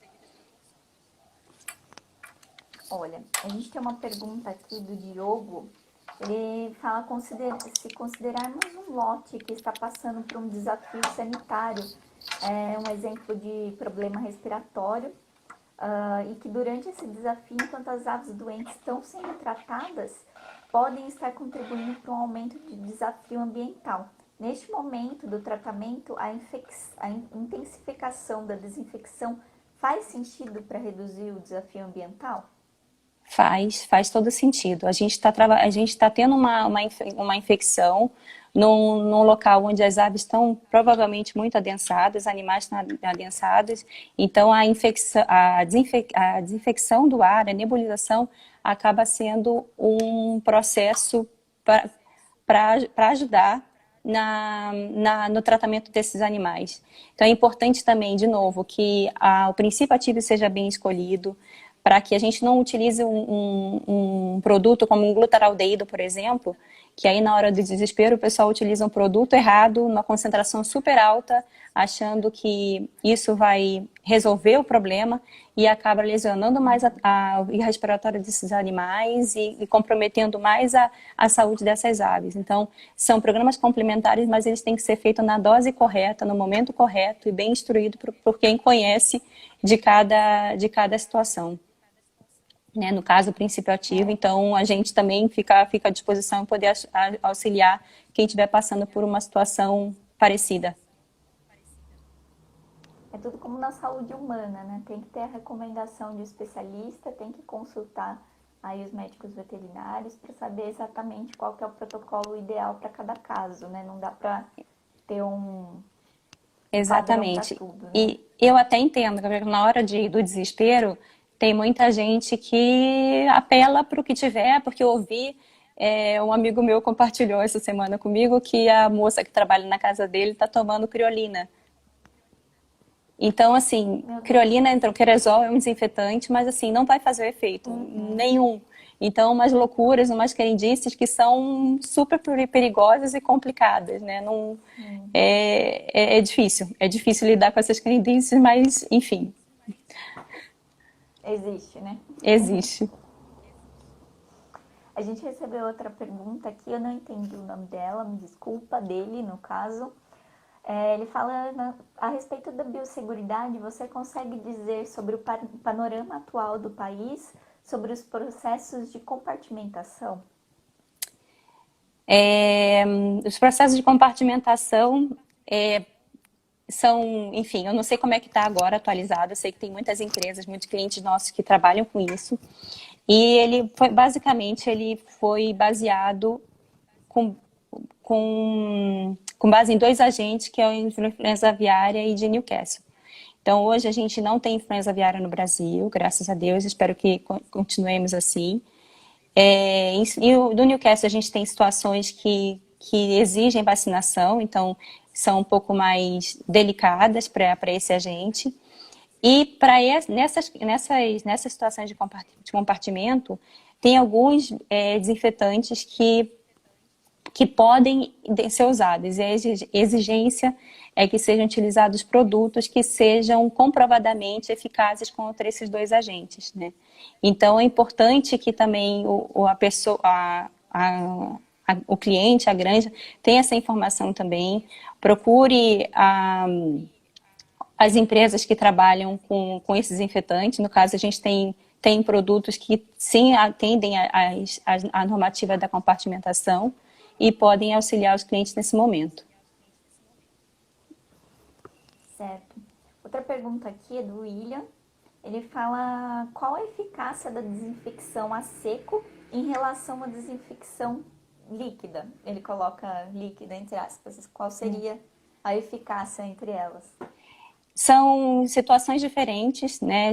Olha, a gente tem uma pergunta aqui do Diogo. Ele fala se considerarmos um lote que está passando por um desafio sanitário, um exemplo de problema respiratório, e que durante esse desafio, enquanto as aves doentes estão sendo tratadas, podem estar contribuindo para um aumento de desafio ambiental. Neste momento do tratamento, a intensificação da desinfecção faz sentido para reduzir o desafio ambiental? Faz todo sentido. A gente tá tendo uma infecção num local onde as aves estão provavelmente muito adensadas, animais estão adensados, então a desinfecção do ar, a nebulização, acaba sendo um processo para ajudar no tratamento desses animais. Então é importante também, de novo, que o princípio ativo seja bem escolhido, para que a gente não utilize um produto como um glutaraldeído, por exemplo, que aí na hora do desespero o pessoal utiliza um produto errado, uma concentração super alta, achando que isso vai resolver o problema e acaba lesionando mais a via respiratória desses animais e comprometendo mais a saúde dessas aves. Então, são programas complementares, mas eles têm que ser feitos na dose correta, no momento correto e bem instruído por quem conhece de cada situação. Né, no caso, o princípio ativo, então a gente também fica à disposição em poder auxiliar quem estiver passando por uma situação parecida. É tudo como na saúde humana, né? Tem que ter a recomendação de um especialista, tem que consultar aí os médicos veterinários para saber exatamente qual que é o protocolo ideal para cada caso, né? Não dá para ter um padrão para Exatamente. tudo, né? E eu até entendo que na hora do desespero, tem muita gente que apela para o que tiver, porque eu ouvi, um amigo meu compartilhou essa semana comigo que a moça que trabalha na casa dele está tomando criolina. Então, assim, criolina, entroquerosol é um desinfetante, mas assim, não vai fazer efeito nenhum. Então, umas loucuras, umas crendices que são super perigosas e complicadas, né? Não, é difícil lidar com essas crendices, mas, enfim, Existe, né? existe. A gente recebeu outra pergunta aqui, eu não entendi o nome dela, me desculpa, dele no caso. Ele fala a respeito da biosseguridade, você consegue dizer sobre o panorama atual do país, sobre os processos de compartimentação? Os processos de compartimentação são, enfim, eu não sei como é que está agora atualizado, eu sei que tem muitas empresas, muitos clientes nossos que trabalham com isso, e ele foi baseado com base em dois agentes, que é a influenza aviária e de Newcastle. Então, hoje a gente não tem influenza aviária no Brasil, graças a Deus, espero que continuemos assim. E do Newcastle a gente tem situações que exigem vacinação, então são um pouco mais delicadas para esse agente. E nessas situações de compartimento, tem alguns desinfetantes que podem ser usados. E a exigência é que sejam utilizados produtos que sejam comprovadamente eficazes contra esses dois agentes, né? Então, é importante que também o cliente, a granja, tenha essa informação também. Procure as empresas que trabalham com esses desinfetantes. No caso, a gente tem produtos que sim atendem a normativa da compartimentação e podem auxiliar os clientes nesse momento. Certo. Outra pergunta aqui é do William. Ele fala qual a eficácia da desinfecção a seco em relação à desinfecção líquida. Ele coloca líquida entre aspas. Qual seria a eficácia entre elas? São situações diferentes, né?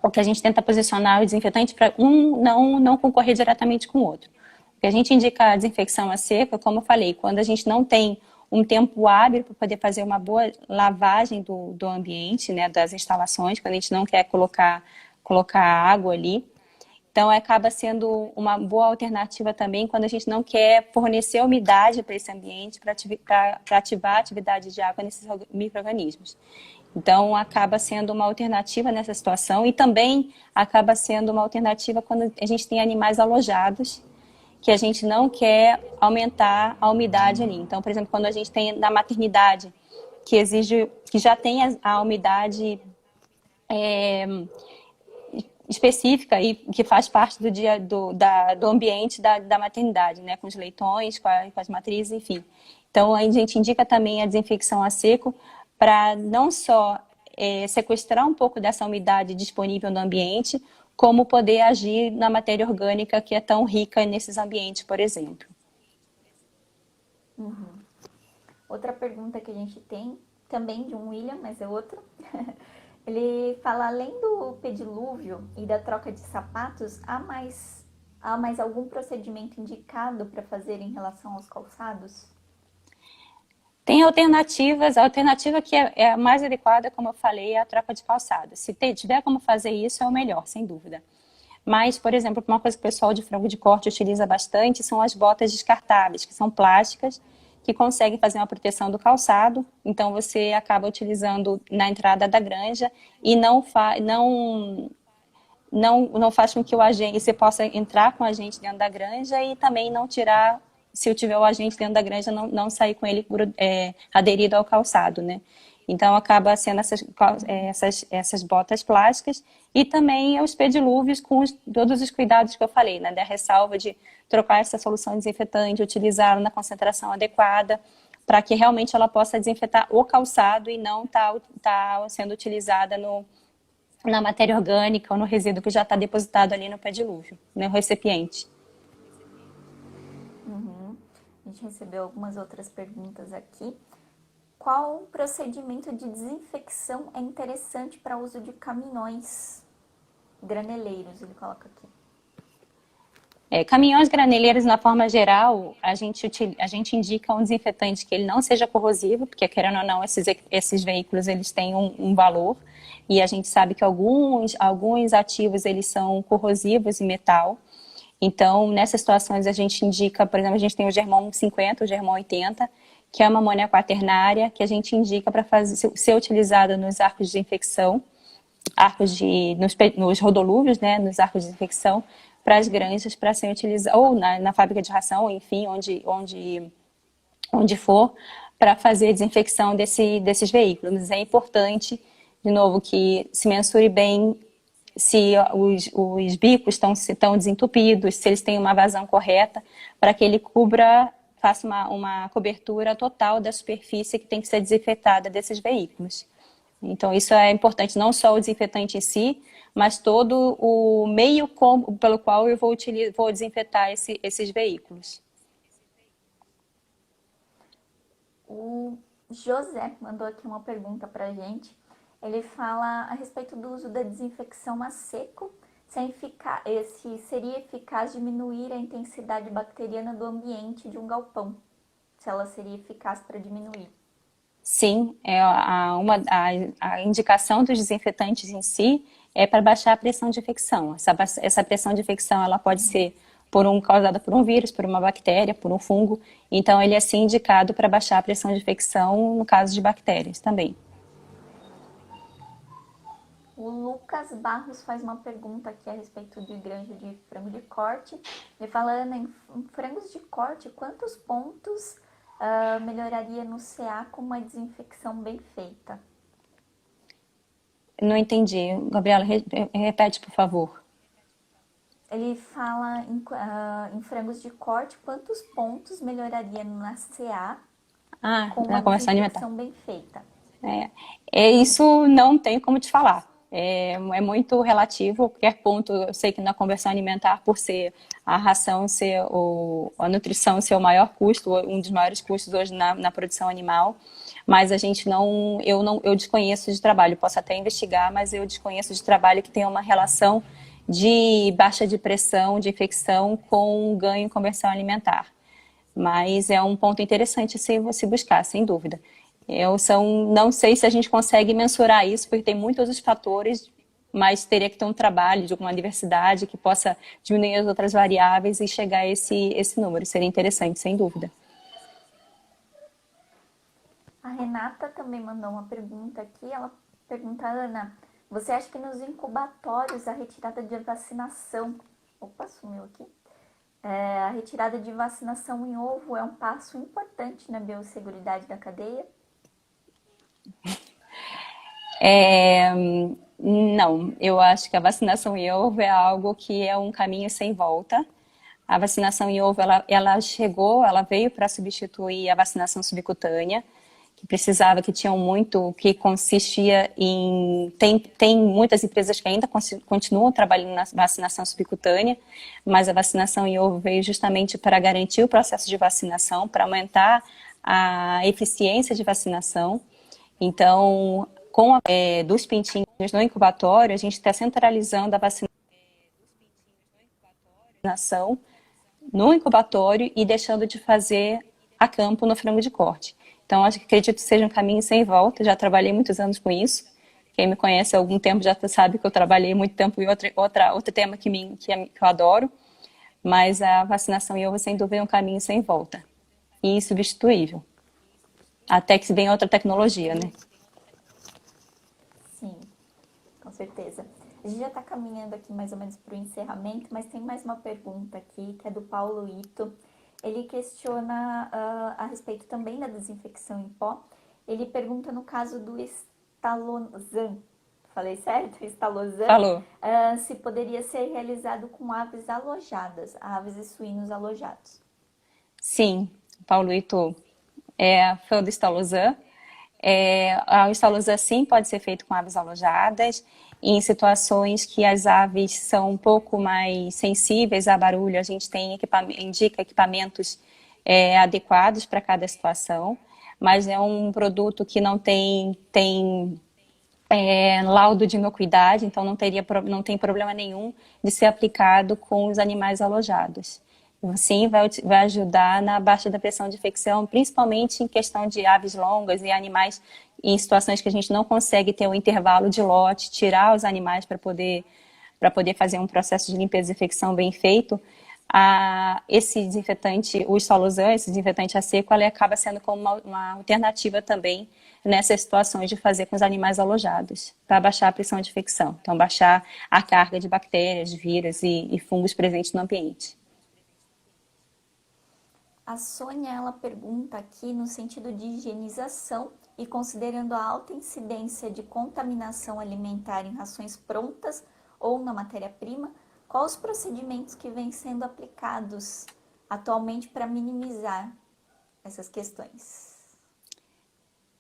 O que a gente tenta posicionar o desinfetante para não concorrer diretamente com o outro. O que a gente indica a desinfecção a seco, como eu falei, quando a gente não tem um tempo hábil para poder fazer uma boa lavagem do ambiente, né, das instalações, quando a gente não quer colocar água ali. Então, acaba sendo uma boa alternativa também quando a gente não quer fornecer umidade para esse ambiente, para ativar a atividade de água nesses micro-organismos. Então, acaba sendo uma alternativa nessa situação e também acaba sendo uma alternativa quando a gente tem animais alojados, que a gente não quer aumentar a umidade ali. Então, por exemplo, quando a gente tem na maternidade, que já tem a umidade específica e que faz parte do ambiente da maternidade, né? Com os leitões, com as matrizes, enfim. Então, a gente indica também a desinfecção a seco para não só sequestrar um pouco dessa umidade disponível no ambiente, como poder agir na matéria orgânica que é tão rica nesses ambientes, por exemplo. Outra pergunta que a gente tem, também de um William, mas é outro. Ele fala, além do pedilúvio e da troca de sapatos, há mais algum procedimento indicado para fazer em relação aos calçados? Tem alternativas, a alternativa que é a mais adequada, como eu falei, é a troca de calçado. Se tiver como fazer isso, é o melhor, sem dúvida. Mas, por exemplo, uma coisa que o pessoal de frango de corte utiliza bastante são as botas descartáveis, que são plásticas, que conseguem fazer uma proteção do calçado. Então, você acaba utilizando na entrada da granja e não faz com que o agente, você possa entrar com o agente dentro da granja e também não tirar, se eu tiver o agente dentro da granja, não sair com ele aderido ao calçado, né? Então, acaba sendo essas botas plásticas e também os pedilúvios com todos os cuidados que eu falei, né? Da ressalva de trocar essa solução desinfetante, utilizá-la na concentração adequada, para que realmente ela possa desinfetar o calçado e não tá sendo utilizada na matéria orgânica ou no resíduo que já está depositado ali no pedilúvio, no recipiente. A gente recebeu algumas outras perguntas aqui. Qual procedimento de desinfecção é interessante para uso de caminhões graneleiros? Ele coloca aqui. Caminhões graneleiros, na forma geral, a gente indica um desinfetante que ele não seja corrosivo, porque, querendo ou não, esses veículos eles têm um valor, e a gente sabe que alguns ativos eles são corrosivos em metal. Então, nessas situações, a gente indica, por exemplo, a gente tem o Germon 50, o Germon 80, que é uma amônia quaternária, que a gente indica para ser utilizada nos arcos de desinfecção, nos rodolúvios, né, nos arcos de desinfecção, para as granjas, para ser utilizado, ou na fábrica de ração, enfim, onde for, para fazer a desinfecção desses veículos. É importante, de novo, que se mensure bem se os bicos estão desentupidos, se eles têm uma vazão correta, para que ele faça uma cobertura total da superfície que tem que ser desinfetada desses veículos. Então, isso é importante, não só o desinfetante em si, mas todo o meio pelo qual eu vou desinfetar esses veículos. O José mandou aqui uma pergunta para a gente. Ele fala a respeito do uso da desinfecção a seco, se seria eficaz diminuir a intensidade bacteriana do ambiente de um galpão, se ela seria eficaz para diminuir. Sim, a indicação dos desinfetantes em si é para baixar a pressão de infecção. Essa pressão de infecção ela pode ser causada por um vírus, por uma bactéria, por um fungo. Então, ele é sim indicado para baixar a pressão de infecção no caso de bactérias também. O Lucas Barros faz uma pergunta aqui a respeito de granja de frango de corte. Ele falando em frangos de corte, quantos pontos melhoraria no CA com uma desinfecção bem feita? Não entendi. Gabriela, repete, por favor. Ele fala em frangos de corte, quantos pontos melhoraria na CA com uma desinfecção bem feita? Isso não tem como te falar. É muito relativo, qualquer ponto. Eu sei que na conversão alimentar, por ser a ração, a nutrição ser o maior custo, um dos maiores custos hoje na produção animal, mas eu desconheço de trabalho, posso até investigar, mas eu desconheço de trabalho que tenha uma relação de baixa de pressão, de infecção com ganho em conversão alimentar. Mas é um ponto interessante se buscar, sem dúvida. Não sei se a gente consegue mensurar isso, porque tem muitos outros fatores, mas teria que ter um trabalho de alguma diversidade que possa diminuir as outras variáveis e chegar a esse número. Seria interessante, sem dúvida. A Renata também mandou uma pergunta aqui. Ela pergunta, Ana, você acha que nos incubatórios a retirada de vacinação... Opa, sumiu aqui. A retirada de vacinação em ovo é um passo importante na biosseguridade da cadeia? Não, eu acho que a vacinação em ovo é algo que é um caminho sem volta. A vacinação em ovo, ela veio para substituir a vacinação subcutânea, que que consistia em... Tem muitas empresas que ainda continuam trabalhando na vacinação subcutânea, mas a vacinação em ovo veio justamente para garantir o processo de vacinação, para aumentar a eficiência de vacinação. Então, dos pintinhos no incubatório, a gente está centralizando a vacinação no incubatório e deixando de fazer a campo no frango de corte. Então, acredito que seja um caminho sem volta. Já trabalhei muitos anos com isso. Quem me conhece há algum tempo já sabe que eu trabalhei muito tempo em outro tema que eu adoro. Mas a vacinação em ovo, sem dúvida, é um caminho sem volta. E insubstituível. Até que se venha outra tecnologia, né? Sim, com certeza. A gente já está caminhando aqui mais ou menos para o encerramento, mas tem mais uma pergunta aqui, que é do Paulo Ito. Ele questiona a respeito também da desinfecção em pó. Ele pergunta no caso do estalozan, falei certo? Estalozan, Falou. se poderia ser realizado com aves alojadas, aves e suínos alojados. Sim, Paulo Ito é fã do Estalozan. O Estalozan sim pode ser feito com aves alojadas. Em situações que as aves são um pouco mais sensíveis a barulho, a gente indica equipamentos adequados para cada situação, mas é um produto que não tem laudo de inocuidade, então não tem problema nenhum de ser aplicado com os animais alojados. Sim, vai ajudar na baixa da pressão de infecção, principalmente em questão de aves longas e animais em situações que a gente não consegue ter um intervalo de lote, tirar os animais para poder fazer um processo de limpeza e desinfecção bem feito. Esse desinfetante, o Estalozan, esse desinfetante a seco, ele acaba sendo como uma alternativa também nessas situações de fazer com os animais alojados, para baixar a pressão de infecção. Então, baixar a carga de bactérias, de vírus e fungos presentes no ambiente. A Sônia, ela pergunta aqui no sentido de higienização e considerando a alta incidência de contaminação alimentar em rações prontas ou na matéria-prima, quais os procedimentos que vêm sendo aplicados atualmente para minimizar essas questões?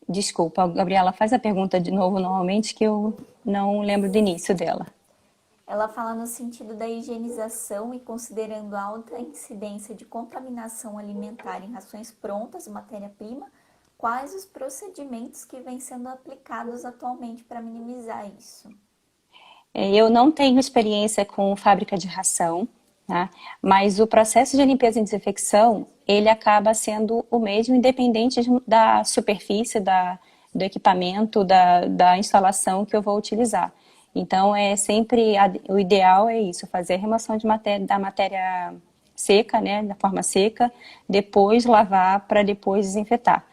Desculpa, Gabriela, faz a pergunta de novo normalmente que eu não lembro do início dela. Ela fala no sentido da higienização e considerando a alta incidência de contaminação alimentar em rações prontas, matéria-prima, quais os procedimentos que vêm sendo aplicados atualmente para minimizar isso? Eu não tenho experiência com fábrica de ração, tá? Mas o processo de limpeza e desinfecção, ele acaba sendo o mesmo, independente da superfície, do equipamento, da instalação que eu vou utilizar. Então, o ideal é isso, fazer a remoção da matéria seca, né, da forma seca, depois lavar para depois desinfetar.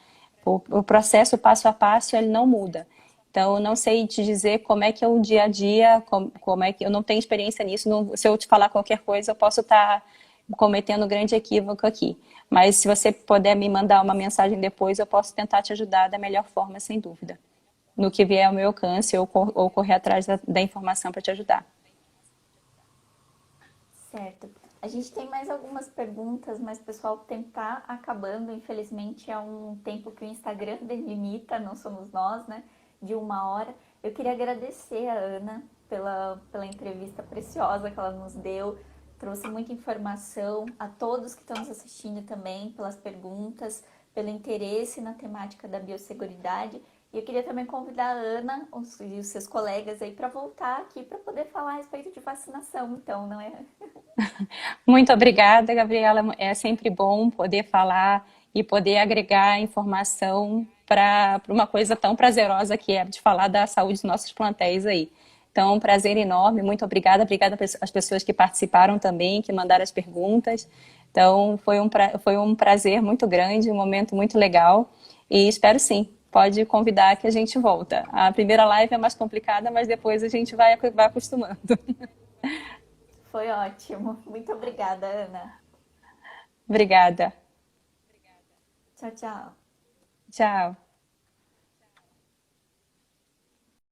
O processo passo a passo, ele não muda. Então, eu não sei te dizer como é que é o dia a dia, como é que eu não tenho experiência nisso. Se eu te falar qualquer coisa, eu posso estar cometendo um grande equívoco aqui. Mas se você puder me mandar uma mensagem depois, eu posso tentar te ajudar da melhor forma, sem dúvida. No que vier ao meu alcance, ou correr atrás da informação para te ajudar. Certo. A gente tem mais algumas perguntas, mas pessoal, o tempo está acabando. Infelizmente, é um tempo que o Instagram delimita, não somos nós, né? De 1 hora. Eu queria agradecer a Ana pela entrevista preciosa que ela nos deu. Trouxe muita informação a todos que estão nos assistindo também, pelas perguntas, pelo interesse na temática da biosseguridade. E eu queria também convidar a Ana e os seus colegas aí para voltar aqui para poder falar a respeito de vacinação, então, não é? Muito obrigada, Gabriela. É sempre bom poder falar e poder agregar informação para uma coisa tão prazerosa que é de falar da saúde dos nossos plantéis aí. Então, um prazer enorme, muito obrigada. Obrigada às pessoas que participaram também, que mandaram as perguntas. Então, foi um prazer muito grande, um momento muito legal. E espero sim, pode convidar que a gente volta. A primeira live é mais complicada, mas depois a gente vai acostumando. Foi ótimo. Muito obrigada, Ana. Obrigada. Tchau, tchau. Tchau.